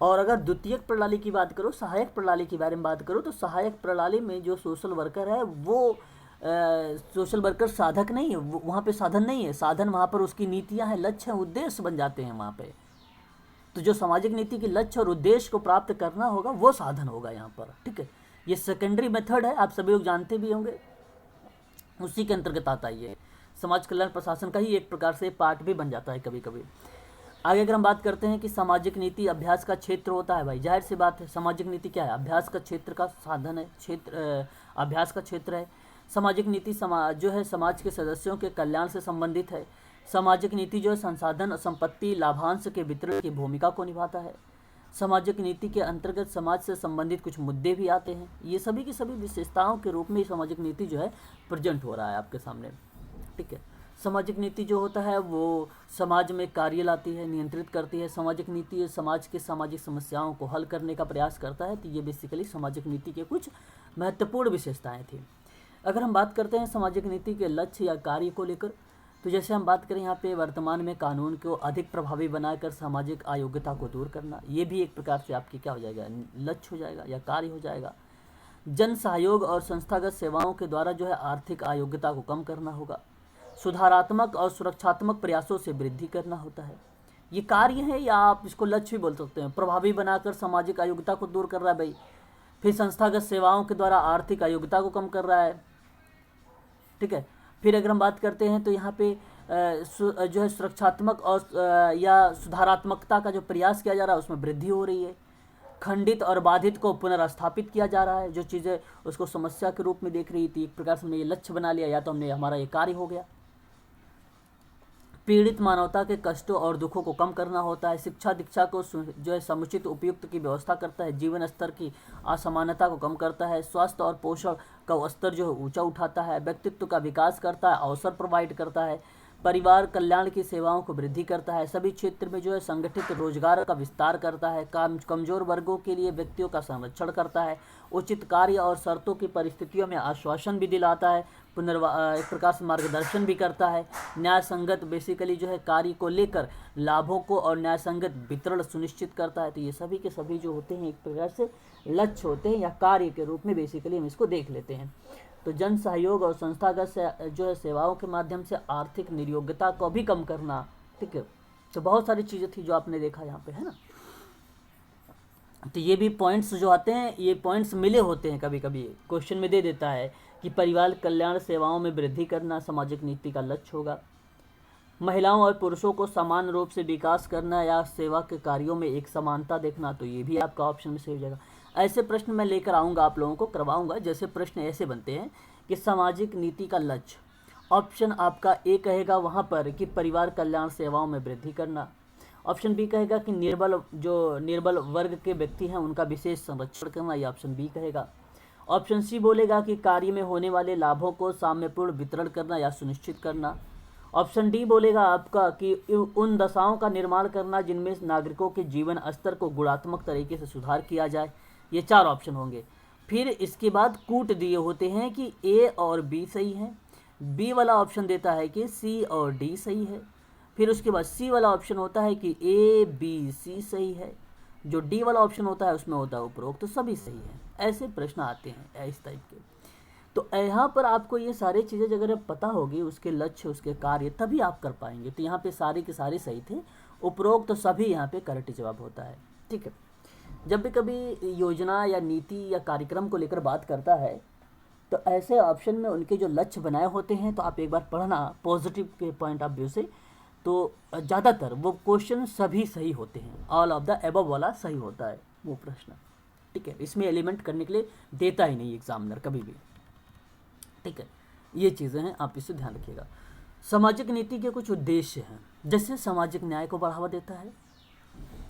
और अगर द्वितीयक प्रणाली की बात करो, सहायक प्रणाली के बारे में बात करो, तो सहायक प्रणाली में जो सोशल वर्कर है वो सोशल वर्कर साधक नहीं है, वहाँ पे साधन नहीं है। साधन वहाँ पर उसकी नीतियाँ हैं, लक्ष्य हैं, उद्देश्य बन जाते हैं वहाँ पे। तो जो सामाजिक नीति के लक्ष्य और उद्देश्य को प्राप्त करना होगा वो साधन होगा यहाँ पर। ठीक है, ये सेकेंडरी मेथड है, आप सभी लोग जानते भी होंगे, उसी के अंतर्गत आता है। ये समाज कल्याण प्रशासन का ही एक प्रकार से पार्ट भी बन जाता है कभी कभी। आगे अगर हम बात करते हैं कि सामाजिक नीति अभ्यास का क्षेत्र होता है, भाई जाहिर सी बात है, सामाजिक नीति क्या है, अभ्यास का क्षेत्र का साधन है, अभ्यास का क्षेत्र है। सामाजिक नीति जो है समाज के सदस्यों के कल्याण से संबंधित है। सामाजिक नीति जो है संसाधन, संपत्ति, लाभांश के वितरण की भूमिका को निभाता है। सामाजिक नीति के अंतर्गत समाज से संबंधित कुछ मुद्दे भी आते हैं। ये सभी की सभी विशेषताओं के रूप में सामाजिक नीति जो है प्रेजेंट हो रहा है आपके सामने। ठीक है, सामाजिक नीति जो होता है वो समाज में कार्य लाती है, नियंत्रित करती है। सामाजिक नीति समाज के सामाजिक समस्याओं को हल करने का प्रयास करता है। तो ये बेसिकली सामाजिक नीति के कुछ महत्वपूर्ण विशेषताएं थी। अगर हम बात करते हैं सामाजिक नीति के लक्ष्य या कार्य को लेकर, तो जैसे हम बात करें यहाँ पे वर्तमान में कानून को अधिक प्रभावी बनाकर सामाजिक अयोग्यता को दूर करना, ये भी एक प्रकार से आपकी क्या हो जाएगा, लक्ष्य हो जाएगा या कार्य हो जाएगा। जन सहयोग और संस्थागत सेवाओं के द्वारा जो है आर्थिक अयोग्यता को कम करना होगा। सुधारात्मक और सुरक्षात्मक प्रयासों से वृद्धि करना होता है। ये कार्य है या आप इसको लक्ष्य भी बोल सकते हैं। प्रभावी बनाकर सामाजिक अयोग्यता को दूर कर रहा है भाई, फिर संस्थागत सेवाओं के द्वारा आर्थिक अयोग्यता को कम कर रहा है। ठीक है, फिर अगर हम बात करते हैं तो यहाँ पे जो है सुरक्षात्मक और या सुधारात्मकता का जो प्रयास किया जा रहा है उसमें वृद्धि हो रही है। खंडित और बाधित को पुनर्स्थापित किया जा रहा है, जो चीज़ें उसको समस्या के रूप में देख रही थी, एक प्रकार से हमने ये लक्ष्य बना लिया या तो हमने हमारा ये कार्य हो गया। पीड़ित मानवता के कष्टों और दुखों को कम करना होता है। शिक्षा दीक्षा को जो है समुचित उपयुक्त की व्यवस्था करता है। जीवन स्तर की असमानता को कम करता है। स्वास्थ्य और पोषण का स्तर जो है ऊंचा उठाता है। व्यक्तित्व का विकास करता है, अवसर प्रोवाइड करता है। परिवार कल्याण की सेवाओं को वृद्धि करता है। सभी क्षेत्र में जो है संगठित रोजगार का विस्तार करता है। कमजोर वर्गों के लिए व्यक्तियों का संरक्षण करता है। उचित कार्य और शर्तों की परिस्थितियों में आश्वासन भी दिलाता है। एक प्रकार से मार्गदर्शन भी करता है। न्याय संगत बेसिकली जो है कार्य को लेकर लाभों को और न्याय संगत वितरण सुनिश्चित करता है। तो ये सभी के सभी जो होते हैं एक प्रकार से लक्ष्य होते हैं या कार्य के रूप में बेसिकली हम इसको देख लेते हैं। तो जन सहयोग और संस्थागत जो है सेवाओं के माध्यम से आर्थिक नियोग्यता को भी कम करना। ठीक है, तो बहुत सारी चीज़ें थी जो आपने देखा यहाँ पे, है ना। तो ये भी पॉइंट्स जो आते हैं, ये पॉइंट्स मिले होते हैं, कभी कभी क्वेश्चन में दे देता है कि परिवार कल्याण सेवाओं में वृद्धि करना सामाजिक नीति का लक्ष्य होगा। महिलाओं और पुरुषों को समान रूप से विकास करना या सेवा के कार्यों में एक समानता देखना, तो ये भी आपका ऑप्शन में सही हो जाएगा। ऐसे प्रश्न मैं लेकर आऊँगा, आप लोगों को करवाऊँगा। जैसे प्रश्न ऐसे बनते हैं कि सामाजिक नीति का लक्ष्य, ऑप्शन आपका ए कहेगा वहाँ पर कि परिवार कल्याण सेवाओं में वृद्धि करना। ऑप्शन बी कहेगा कि निर्बल वर्ग के व्यक्ति हैं उनका विशेष संरक्षण करना, ये ऑप्शन बी कहेगा। ऑप्शन सी बोलेगा कि कार्य में होने वाले लाभों को साम्यपूर्ण वितरण करना या सुनिश्चित करना। ऑप्शन डी बोलेगा आपका कि उन दशाओं का निर्माण करना जिनमें नागरिकों के जीवन स्तर को गुणात्मक तरीके से सुधार किया जाए। ये 4 ऑप्शन होंगे। फिर इसके बाद कूट दिए होते हैं कि ए और बी सही है, बी वाला ऑप्शन देता है कि सी और डी सही है, फिर उसके बाद सी वाला ऑप्शन होता है कि ए बी सी सही है, जो डी वाला ऑप्शन होता है उसमें होता है उपरोक्त तो सभी सही है। ऐसे प्रश्न आते हैं इस टाइप के। तो यहाँ पर आपको ये सारी चीज़ें अगर पता होगी, उसके लक्ष्य उसके कार्य, तभी आप कर पाएंगे। तो यहाँ पे सारे के सारे सही थे, उपरोक्त तो सभी यहाँ पे करेक्ट जवाब होता है। ठीक है, जब भी कभी योजना या नीति या कार्यक्रम को लेकर बात करता है तो ऐसे ऑप्शन में उनके जो लक्ष्य बनाए होते हैं तो आप एक बार पढ़ना पॉजिटिव के पॉइंट ऑफ व्यू से, तो ज़्यादातर वो क्वेश्चन सभी सही होते हैं, ऑल ऑफ द एबव वाला सही होता है वो प्रश्न। ठीक है, इसमें एलिमेंट करने के लिए देता ही नहीं एग्जामिनर कभी भी। ठीक है, ये चीज़ें हैं, आप इसे ध्यान रखिएगा। सामाजिक नीति के कुछ उद्देश्य हैं, जैसे सामाजिक न्याय को बढ़ावा देता है।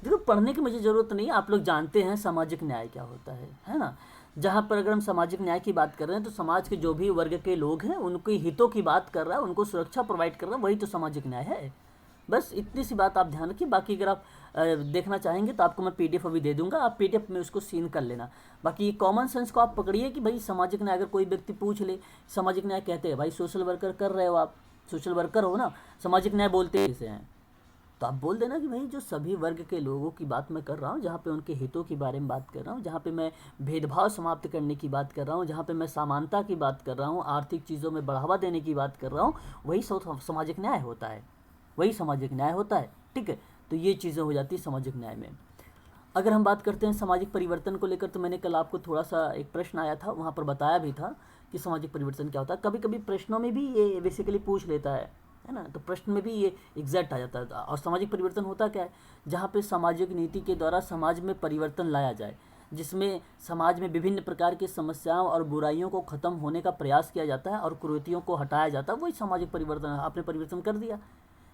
देखो पढ़ने की मुझे ज़रूरत नहीं, आप लोग जानते हैं सामाजिक न्याय क्या होता है ना। जहाँ पर अगर हम सामाजिक न्याय की बात कर रहे हैं तो समाज के जो भी वर्ग के लोग हैं उनके हितों की बात कर रहा है, उनको सुरक्षा प्रोवाइड कर रहा है, वही तो सामाजिक न्याय है। बस इतनी सी बात आप ध्यान रखिए। बाकी अगर आप देखना चाहेंगे तो आपको मैं पीडीएफ अभी दे दूंगा, आप पीडीएफ में उसको सीन कर लेना। बाकी कॉमन सेंस को आप पकड़िए कि भाई सामाजिक न्याय, अगर कोई व्यक्ति पूछ ले सामाजिक न्याय कहते हैं, भाई सोशल वर्कर कर रहे हो आप, सोशल वर्कर हो ना, सामाजिक न्याय बोलते हैं इसे हैं, तो आप बोल देना कि भाई जो सभी वर्ग के लोगों की बात मैं कर रहा हूँ, जहाँ पे उनके हितों के बारे में बात कर रहा हूँ, जहाँ पे मैं भेदभाव समाप्त करने की बात कर रहा हूँ, जहाँ पे मैं समानता की बात कर रहा हूँ, आर्थिक चीज़ों में बढ़ावा देने की बात कर रहा हूँ, वही सामाजिक न्याय होता है, वही सामाजिक न्याय होता है। ठीक है, तो ये चीज़ें हो जाती है सामाजिक न्याय में। अगर हम बात करते हैं सामाजिक परिवर्तन को लेकर, तो मैंने कल आपको थोड़ा सा एक प्रश्न आया था, वहाँ पर बताया भी था कि सामाजिक परिवर्तन क्या होता है। कभी कभी प्रश्नों में भी ये बेसिकली पूछ लेता है ना, तो प्रश्न में भी ये एग्जैक्ट आ जाता है। और सामाजिक परिवर्तन होता क्या है, जहाँ पे सामाजिक नीति के द्वारा समाज में परिवर्तन लाया जाए, जिसमें समाज में विभिन्न प्रकार की समस्याओं और बुराइयों को ख़त्म होने का प्रयास किया जाता है और कुरीतियों को हटाया जाता है, वही सामाजिक परिवर्तन है। आपने परिवर्तन कर दिया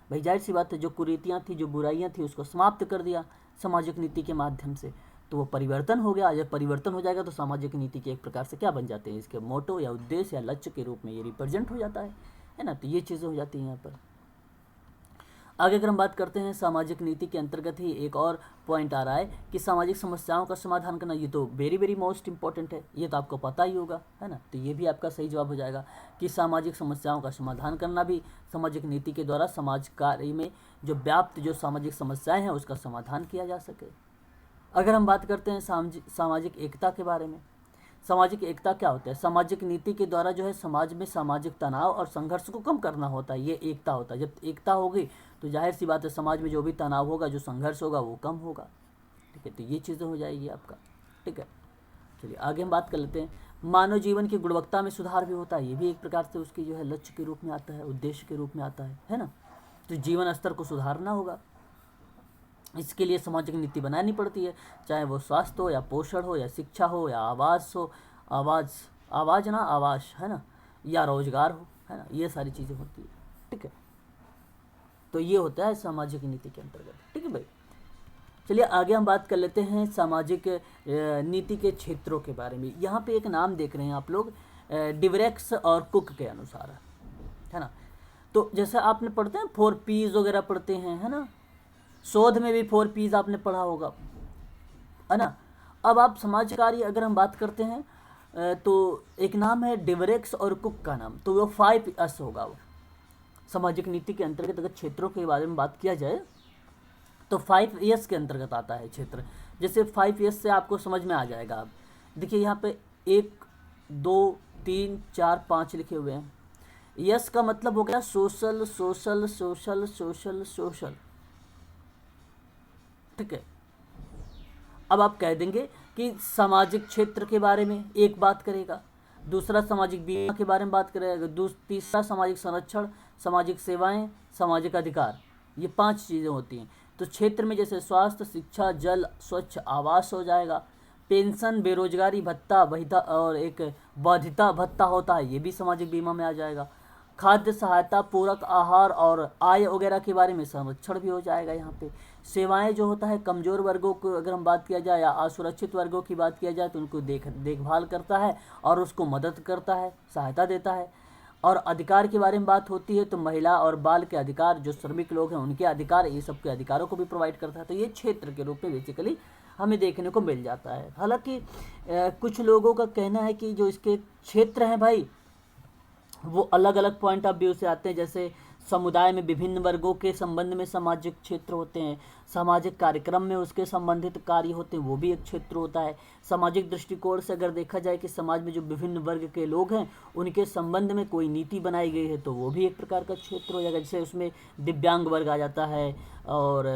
भाई, जाहिर सी बात है, जो कुरीतियाँ थी, जो बुराइयाँ थी, उसको समाप्त कर दिया सामाजिक नीति के माध्यम से, तो वो परिवर्तन हो गया। जब परिवर्तन हो जाएगा तो सामाजिक नीति के एक प्रकार से क्या बन जाते हैं, इसके मोटो या उद्देश्य या लक्ष्य के रूप में ये रिप्रेजेंट हो जाता है ना। तो ये चीज़ें हो जाती हैं यहाँ पर। आगे अगर हम बात करते हैं सामाजिक नीति के अंतर्गत ही एक और पॉइंट आ रहा है कि सामाजिक समस्याओं का समाधान करना, ये तो वेरी वेरी मोस्ट इंपॉर्टेंट है, ये तो आपको पता ही होगा, है ना। तो ये भी आपका सही जवाब हो जाएगा कि सामाजिक समस्याओं का समाधान करना भी सामाजिक नीति के द्वारा समाज कार्य में जो व्याप्त जो सामाजिक समस्याएं हैं उसका समाधान किया जा सके। अगर हम बात करते हैं सामाजिक एकता के बारे में, सामाजिक एकता क्या होता है, सामाजिक नीति के द्वारा जो है समाज में सामाजिक तनाव और संघर्ष को कम करना होता है, ये एकता होता है। जब एकता होगी तो जाहिर सी बात है समाज में जो भी तनाव होगा, जो संघर्ष होगा वो कम होगा। ठीक है, तो ये चीज़ें हो जाएगी आपका। ठीक है, चलिए आगे हम बात कर लेते हैं। मानव जीवन की गुणवत्ता में सुधार भी होता है, ये भी एक प्रकार से उसकी जो है लक्ष्य के रूप में आता है, उद्देश्य के रूप में आता है ना। तो जीवन स्तर को सुधारना होगा, इसके लिए सामाजिक नीति बनानी पड़ती है, चाहे वो स्वास्थ्य हो या पोषण हो या शिक्षा हो या आवास हो, आवास है ना, या रोजगार हो, है ना, ये सारी चीज़ें होती है। ठीक है, तो ये होता है सामाजिक नीति के अंतर्गत। ठीक है भाई, चलिए आगे हम बात कर लेते हैं सामाजिक नीति के क्षेत्रों के बारे में। यहाँ पे एक नाम देख रहे हैं आप लोग, डिवरेक्स और कुक के अनुसार, है ना। तो जैसे आपने पढ़ते हैं 4 P's वगैरह पढ़ते हैं, है ना, शोध में भी 4 P's आपने पढ़ा होगा, है ना। अब आप समाज कार्य अगर हम बात करते हैं तो एक नाम है डिवरेक्स और कुक का नाम, तो वो 5S होगा। वो सामाजिक नीति के अंतर्गत अगर क्षेत्रों के बारे में बात किया जाए तो 5S के अंतर्गत आता है क्षेत्र। जैसे 5S से आपको समझ में आ जाएगा। आप देखिए यहाँ पे 1 2 3 4 5 लिखे हुए हैं। यस का मतलब हो गया social social social social social. ठीक है, अब आप कह देंगे कि सामाजिक क्षेत्र के बारे में एक बात करेगा, दूसरा सामाजिक बीमा के बारे में बात करें, तीसरा सामाजिक संरक्षण, सामाजिक सेवाएं, सामाजिक अधिकार, ये 5 चीज़ें होती हैं। तो क्षेत्र में जैसे स्वास्थ्य, शिक्षा, जल, स्वच्छ आवास हो जाएगा, पेंशन, बेरोजगारी भत्ता, वहीता और एक बाध्यता भत्ता होता है, ये भी सामाजिक बीमा में आ जाएगा। खाद्य सहायता, पूरक आहार और आय वगैरह के बारे में संरक्षण भी हो जाएगा यहाँ पे। सेवाएं जो होता है कमज़ोर वर्गों को अगर हम बात किया जाए या असुरक्षित वर्गों की बात किया जाए तो उनको देखभाल करता है और उसको मदद करता है, सहायता देता है। और अधिकार के बारे में बात होती है तो महिला और बाल के अधिकार, जो श्रमिक लोग हैं उनके अधिकार, ये सब के अधिकारों को भी प्रोवाइड करता है। तो ये क्षेत्र के रूप में बेसिकली हमें देखने को मिल जाता है। हालांकि कुछ लोगों का कहना है कि जो इसके क्षेत्र हैं भाई वो अलग अलग पॉइंट ऑफ व्यू से आते हैं। जैसे समुदाय में विभिन्न वर्गों के संबंध में सामाजिक क्षेत्र होते हैं, सामाजिक कार्यक्रम में उसके संबंधित कार्य होते हैं, वो भी एक क्षेत्र होता है। सामाजिक दृष्टिकोण से अगर देखा जाए कि समाज में जो विभिन्न वर्ग के लोग हैं उनके संबंध में कोई नीति बनाई गई है तो वो भी एक प्रकार का क्षेत्र हो जाएगा। जैसे उसमें दिव्यांग वर्ग आ जाता है और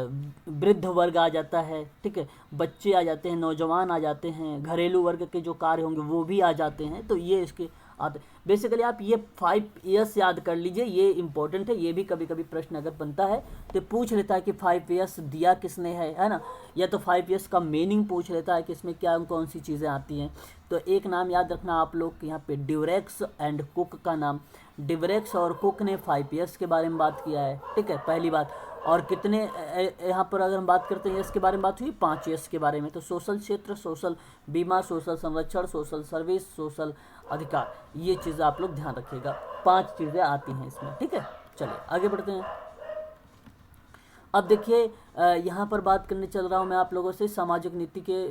वृद्ध वर्ग आ जाता है, ठीक है, बच्चे आ जाते हैं, नौजवान आ जाते हैं, घरेलू वर्ग के जो कार्य होंगे वो भी आ जाते हैं। तो ये इसके आते बेसिकली आप ये 5 ईयर्स याद कर लीजिए, ये इंपॉर्टेंट है। ये भी कभी कभी प्रश्न अगर बनता है तो पूछ लेता है कि 5 ईयर्स दिया किसने है ना, या तो 5 ईयर्स का मीनिंग पूछ लेता है कि इसमें क्या कौन सी चीज़ें आती हैं। तो एक नाम याद रखना आप लोग यहाँ पे, ड्यूरेक्स एंड कुक का नाम। ड्यूरेक्स और कुक ने 5 ईयर्स के बारे में बात किया है, ठीक है, पहली बात। और कितने यहाँ पर अगर हम बात करते हैं इसके बारे में बात हुई 5 ईयर्स के बारे में। तो सोशल क्षेत्र, सोशल बीमा, सोशल संरक्षण, सोशल सर्विस, सोशल अधिकार, ये चीज़ें आप लोग ध्यान रखिएगा। 5 चीज़ें आती हैं इसमें, ठीक है। चलिए आगे बढ़ते हैं। अब देखिए यहाँ पर बात करने चल रहा हूँ मैं आप लोगों से सामाजिक नीति के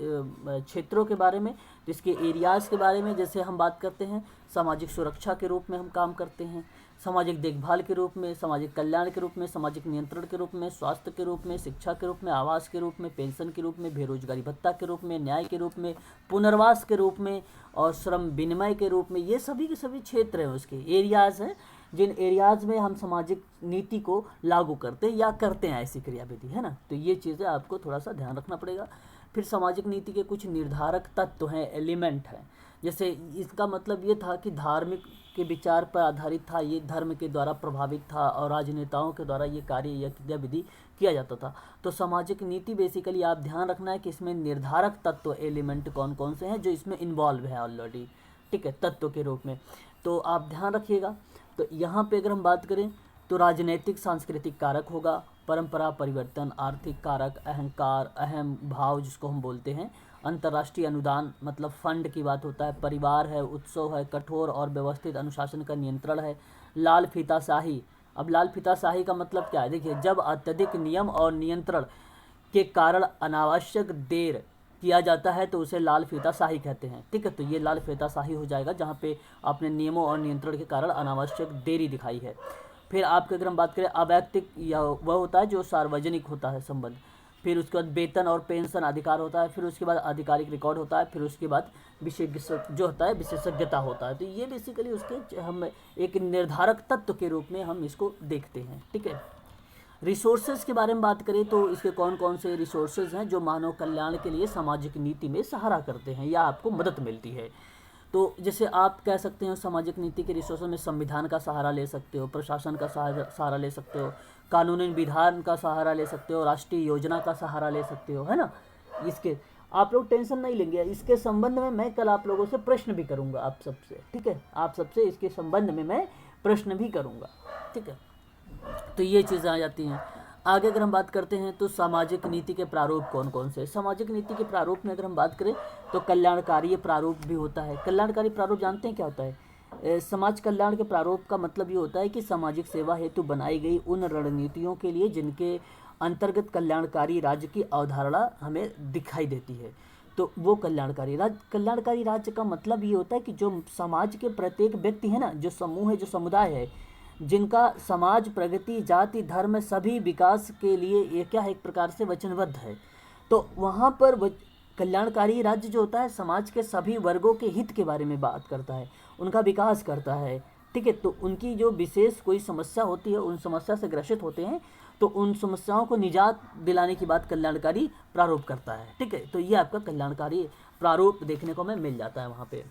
क्षेत्रों के बारे में, जिसके एरियाज़ के बारे में। जैसे हम बात करते हैं सामाजिक सुरक्षा के रूप में हम काम करते हैं, सामाजिक देखभाल के रूप में, सामाजिक कल्याण के रूप में, सामाजिक नियंत्रण के रूप में, स्वास्थ्य के रूप में, शिक्षा के रूप में, आवास के रूप में, पेंशन के रूप में, बेरोजगारी भत्ता के रूप में, न्याय के रूप में, पुनर्वास के रूप में और श्रम विनिमय के रूप में। ये सभी के सभी क्षेत्र हैं, उसके एरियाज़ हैं जिन एरियाज़ में हम सामाजिक नीति को लागू करते हैं या करते हैं ऐसी क्रियाविधि, है ना। तो ये चीज़ें आपको थोड़ा सा ध्यान रखना पड़ेगा। फिर सामाजिक नीति के कुछ निर्धारक तत्व हैं, एलिमेंट हैं। जैसे इसका मतलब ये था कि धार्मिक के विचार पर आधारित था, ये धर्म के द्वारा प्रभावित था और राजनेताओं के द्वारा ये कार्य या क्रियाविधि किया जाता था। तो सामाजिक नीति बेसिकली आप ध्यान रखना है कि इसमें निर्धारक तत्व एलिमेंट कौन कौन से हैं जो इसमें इन्वॉल्व है ऑलरेडी, ठीक है, तत्व के रूप में। तो आप ध्यान रखिएगा। तो यहाँ पे अगर हम बात करें तो राजनैतिक सांस्कृतिक कारक होगा, परंपरा परिवर्तन, आर्थिक कारक, अहंकार, अहम भाव जिसको हम बोलते हैं, अंतर्राष्ट्रीय अनुदान मतलब फंड की बात होता है, परिवार है, उत्सव है, कठोर और व्यवस्थित अनुशासन का नियंत्रण है, लाल फीताशाही। अब लाल फीताशाही का मतलब क्या है, देखिए जब अत्यधिक नियम और नियंत्रण के कारण अनावश्यक देर किया जाता है तो उसे लाल फीताशाही कहते हैं, ठीक है। तो ये लाल फीताशाही हो जाएगा जहाँ पे आपने नियमों और नियंत्रण के कारण अनावश्यक देरी दिखाई है। फिर आपके अगर हम बात करें अवैयक्तिक, या वह होता है जो सार्वजनिक होता है संबंध। फिर उसके बाद वेतन और पेंशन अधिकार होता है। फिर उसके बाद आधिकारिक रिकॉर्ड होता है। फिर उसके बाद विशेष जो होता है विशेषज्ञता होता है। तो ये बेसिकली उसके हम एक निर्धारक तत्व के रूप में हम इसको देखते हैं, ठीक है। रिसोर्सेज के बारे में बात करें तो इसके कौन कौन से रिसोर्सेज हैं जो मानव कल्याण के लिए सामाजिक नीति में सहारा करते हैं या आपको मदद मिलती है। तो जैसे आप कह सकते हो सामाजिक नीति के रिसोर्सेज में संविधान का सहारा ले सकते हो, प्रशासन का सहारा ले सकते हो, कानूनी विधान का सहारा ले सकते हो, राष्ट्रीय योजना का सहारा ले सकते हो, है ना। इसके आप लोग टेंशन नहीं लेंगे, इसके संबंध में मैं कल आप लोगों से प्रश्न भी करूँगा आप सबसे, ठीक है। आप सबसे इसके संबंध में मैं प्रश्न भी करूँगा, ठीक है। तो ये चीज़ें आ जाती हैं। आगे अगर हम बात करते हैं तो सामाजिक नीति के प्रारूप कौन कौन से। सामाजिक नीति के प्रारूप में अगर हम बात करें तो कल्याणकारी प्रारूप भी होता है। कल्याणकारी प्रारूप जानते हैं क्या होता है? समाज कल्याण के प्रारूप का मतलब ये होता है कि सामाजिक सेवा हेतु बनाई गई उन रणनीतियों के लिए जिनके अंतर्गत कल्याणकारी राज्य की अवधारणा हमें दिखाई देती है। तो वो कल्याणकारी राज्य का मतलब ये होता है कि जो समाज के प्रत्येक व्यक्ति है ना, जो समूह है, जो समुदाय है, जिनका समाज प्रगति, जाति, धर्म सभी विकास के लिए ये क्या है, एक प्रकार से वचनबद्ध है। तो वहाँ पर कल्याणकारी राज्य जो होता है समाज के सभी वर्गों के हित के बारे में बात करता है, उनका विकास करता है, ठीक है। तो उनकी जो विशेष कोई समस्या होती है, उन समस्या से ग्रसित होते हैं तो उन समस्याओं को निजात दिलाने की बात कल्याणकारी प्रारूप करता है, ठीक है। तो ये आपका कल्याणकारी प्रारूप देखने को हमें मिल जाता है वहाँ पे।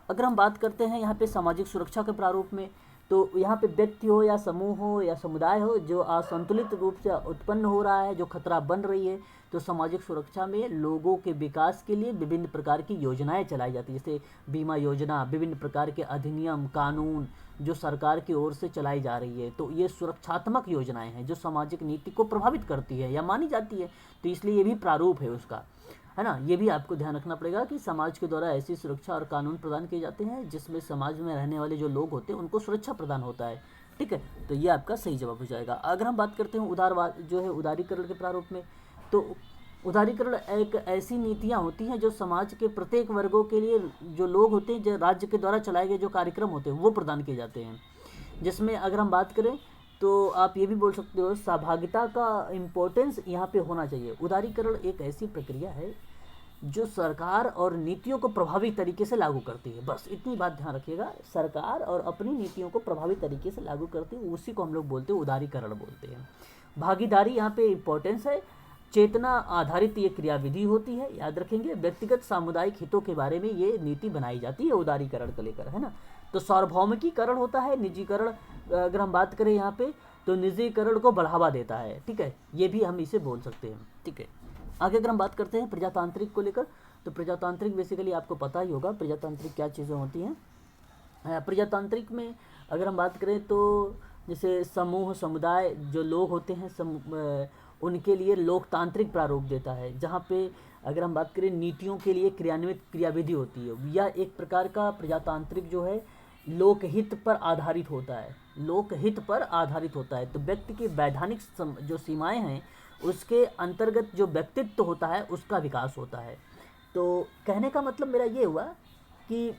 अगर हम बात करते हैं यहाँ पे सामाजिक सुरक्षा के प्रारूप में, तो यहाँ पे व्यक्ति हो या समूह हो या समुदाय हो जो असंतुलित रूप से उत्पन्न हो रहा है, जो खतरा बन रही है, तो सामाजिक सुरक्षा में लोगों के विकास के लिए विभिन्न प्रकार की योजनाएं चलाई जाती है, जैसे बीमा योजना, विभिन्न प्रकार के अधिनियम कानून जो सरकार की ओर से चलाई जा रही है। तो ये सुरक्षात्मक योजनाएं हैं जो सामाजिक नीति को प्रभावित करती है या मानी जाती है, तो इसलिए ये भी प्रारूप है उसका, है ना। ये भी आपको ध्यान रखना पड़ेगा कि समाज के द्वारा ऐसी सुरक्षा और कानून प्रदान किए जाते हैं जिसमें समाज में रहने वाले जो लोग होते हैं उनको सुरक्षा प्रदान होता है, ठीक है। तो ये आपका सही जवाब हो जाएगा। अगर हम बात करते हैं उदारवाद जो है उदारीकरण के प्रारूप में, तो उदारीकरण एक ऐसी नीतियाँ होती हैं जो समाज के प्रत्येक वर्गों के लिए जो लोग होते हैं, जो राज्य के द्वारा चलाए गए जो कार्यक्रम होते हैं वो प्रदान किए जाते हैं, जिसमें अगर हम बात करें तो आप ये भी बोल सकते हो सहभागिता का इम्पोर्टेंस यहाँ पे होना चाहिए। उदारीकरण एक ऐसी प्रक्रिया है जो सरकार और नीतियों को प्रभावी तरीके से लागू करती है, बस इतनी बात ध्यान रखिएगा। सरकार और अपनी नीतियों को प्रभावी तरीके से लागू करती है, उसी को हम लोग बोलते हैं उदारीकरण बोलते हैं। भागीदारी यहाँ पे इम्पोर्टेंस है। चेतना आधारित ये क्रियाविधि होती है, याद रखेंगे। व्यक्तिगत सामुदायिक हितों के बारे में ये नीति बनाई जाती है उदारीकरण को लेकर, है ना। तो सार्वभौमिकीकरण होता है, निजीकरण अगर हम बात करें यहाँ पे तो निजीकरण को बढ़ावा देता है, ठीक है। ये भी हम इसे बोल सकते हैं, ठीक है। आगे अगर हम बात करते हैं प्रजातांत्रिक को लेकर, तो प्रजातांत्रिक बेसिकली आपको पता ही होगा प्रजातांत्रिक क्या चीज़ें होती हैं। प्रजातांत्रिक में अगर हम बात करें तो जैसे समूह समुदाय जो लोग होते हैं उनके लिए लोकतांत्रिक प्रारूप देता है, जहाँ पे अगर हम बात करें नीतियों के लिए क्रियान्वित क्रियाविधि होती है। यह एक प्रकार का प्रजातांत्रिक जो है लोकहित पर आधारित होता है, लोकहित पर आधारित होता है। तो व्यक्ति की वैधानिक जो सीमाएं हैं उसके अंतर्गत जो व्यक्तित्व होता है उसका विकास होता है। तो कहने का मतलब मेरा ये हुआ कि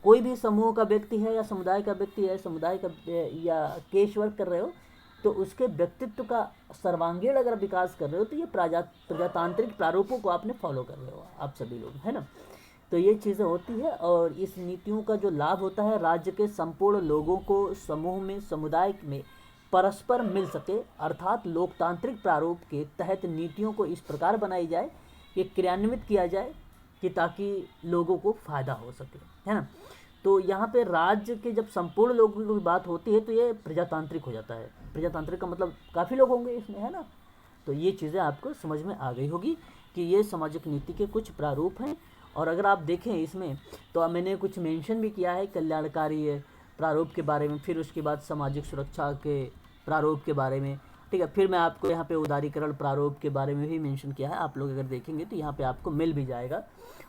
कोई भी समूह का व्यक्ति है या समुदाय का व्यक्ति है, समुदाय का या केस वर्क कर रहे हो, तो उसके व्यक्तित्व का सर्वांगीण अगर विकास कर रहे हो तो ये प्रजातांत्रिक प्रारूपों को आपने फॉलो कर रहे हो आप सभी लोग, है ना। तो ये चीज़ें होती है और इस नीतियों का जो लाभ होता है राज्य के संपूर्ण लोगों को समूह में समुदाय में परस्पर मिल सके, अर्थात लोकतांत्रिक प्रारूप के तहत नीतियों को इस प्रकार बनाई जाए कि क्रियान्वित किया जाए कि ताकि लोगों को फ़ायदा हो सके, है ना। तो यहाँ पे राज्य के जब संपूर्ण लोगों की बात होती है तो ये प्रजातांत्रिक हो जाता है। प्रजातांत्रिक का मतलब काफ़ी लोग होंगे इसमें, है ना। तो ये चीज़ें आपको समझ में आ गई होगी कि ये सामाजिक नीति के कुछ प्रारूप हैं। और अगर आप देखें इसमें तो मैंने कुछ मेंशन भी किया है कल्याणकारी प्रारूप के बारे में, फिर उसके बाद सामाजिक सुरक्षा के प्रारूप के बारे में, ठीक है। फिर मैं आपको यहाँ पे उदारीकरण प्रारूप के बारे में भी मेंशन किया है, आप लोग अगर देखेंगे तो यहाँ पे आपको मिल भी जाएगा।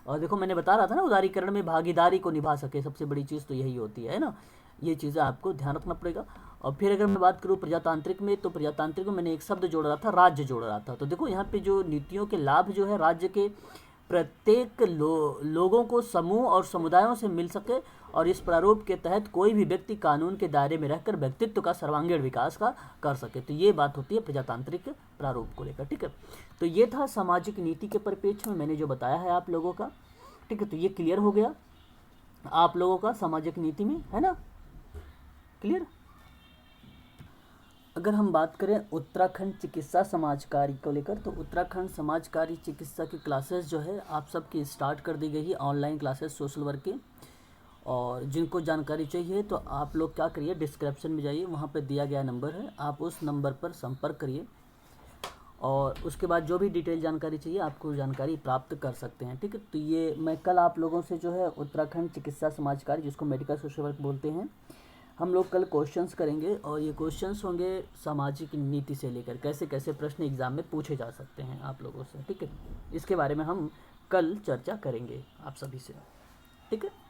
और देखो मैंने बता रहा था ना उदारीकरण में भागीदारी को निभा सके, सबसे बड़ी चीज़ तो यही होती है ना। ये चीज़ें आपको ध्यान रखना पड़ेगा। और फिर अगर मैं बात करूँ प्रजातांत्रिक में, तो प्रजातांत्रिक में मैंने एक शब्द जोड़ रहा था, राज्य जोड़ रहा था। तो देखो यहाँ पे जो नीतियों के लाभ जो है राज्य के प्रत्येक लोगों को समूह और समुदायों से मिल सके, और इस प्रारूप के तहत कोई भी व्यक्ति कानून के दायरे में रहकर व्यक्तित्व का सर्वांगीण विकास का कर सके। तो ये बात होती है प्रजातांत्रिक प्रारूप को लेकर, ठीक है। तो ये था सामाजिक नीति के परिप्रेक्ष्य में मैंने जो बताया है आप लोगों का, ठीक है। तो ये क्लियर हो गया आप लोगों का सामाजिक नीति में, है ना, क्लियर। अगर हम बात करें उत्तराखंड चिकित्सा समाजकारी को लेकर, तो उत्तराखंड समाजकारी चिकित्सा की क्लासेस जो है आप सबकी स्टार्ट कर दी गई है, ऑनलाइन क्लासेस सोशल वर्क की। और जिनको जानकारी चाहिए तो आप लोग क्या करिए, डिस्क्रिप्शन में जाइए, वहाँ पे दिया गया नंबर है, आप उस नंबर पर संपर्क करिए और उसके बाद जो भी डिटेल जानकारी चाहिए आपको जानकारी प्राप्त कर सकते हैं, ठीक है। तो ये मैं कल आप लोगों से जो है उत्तराखंड चिकित्सा समाजकारी, जिसको मेडिकल सोशल वर्क बोलते हैं, हम लोग कल क्वेश्चंस करेंगे। और ये क्वेश्चंस होंगे सामाजिक नीति से लेकर कैसे कैसे प्रश्न एग्जाम में पूछे जा सकते हैं आप लोगों से, ठीक है। इसके बारे में हम कल चर्चा करेंगे आप सभी से, ठीक है।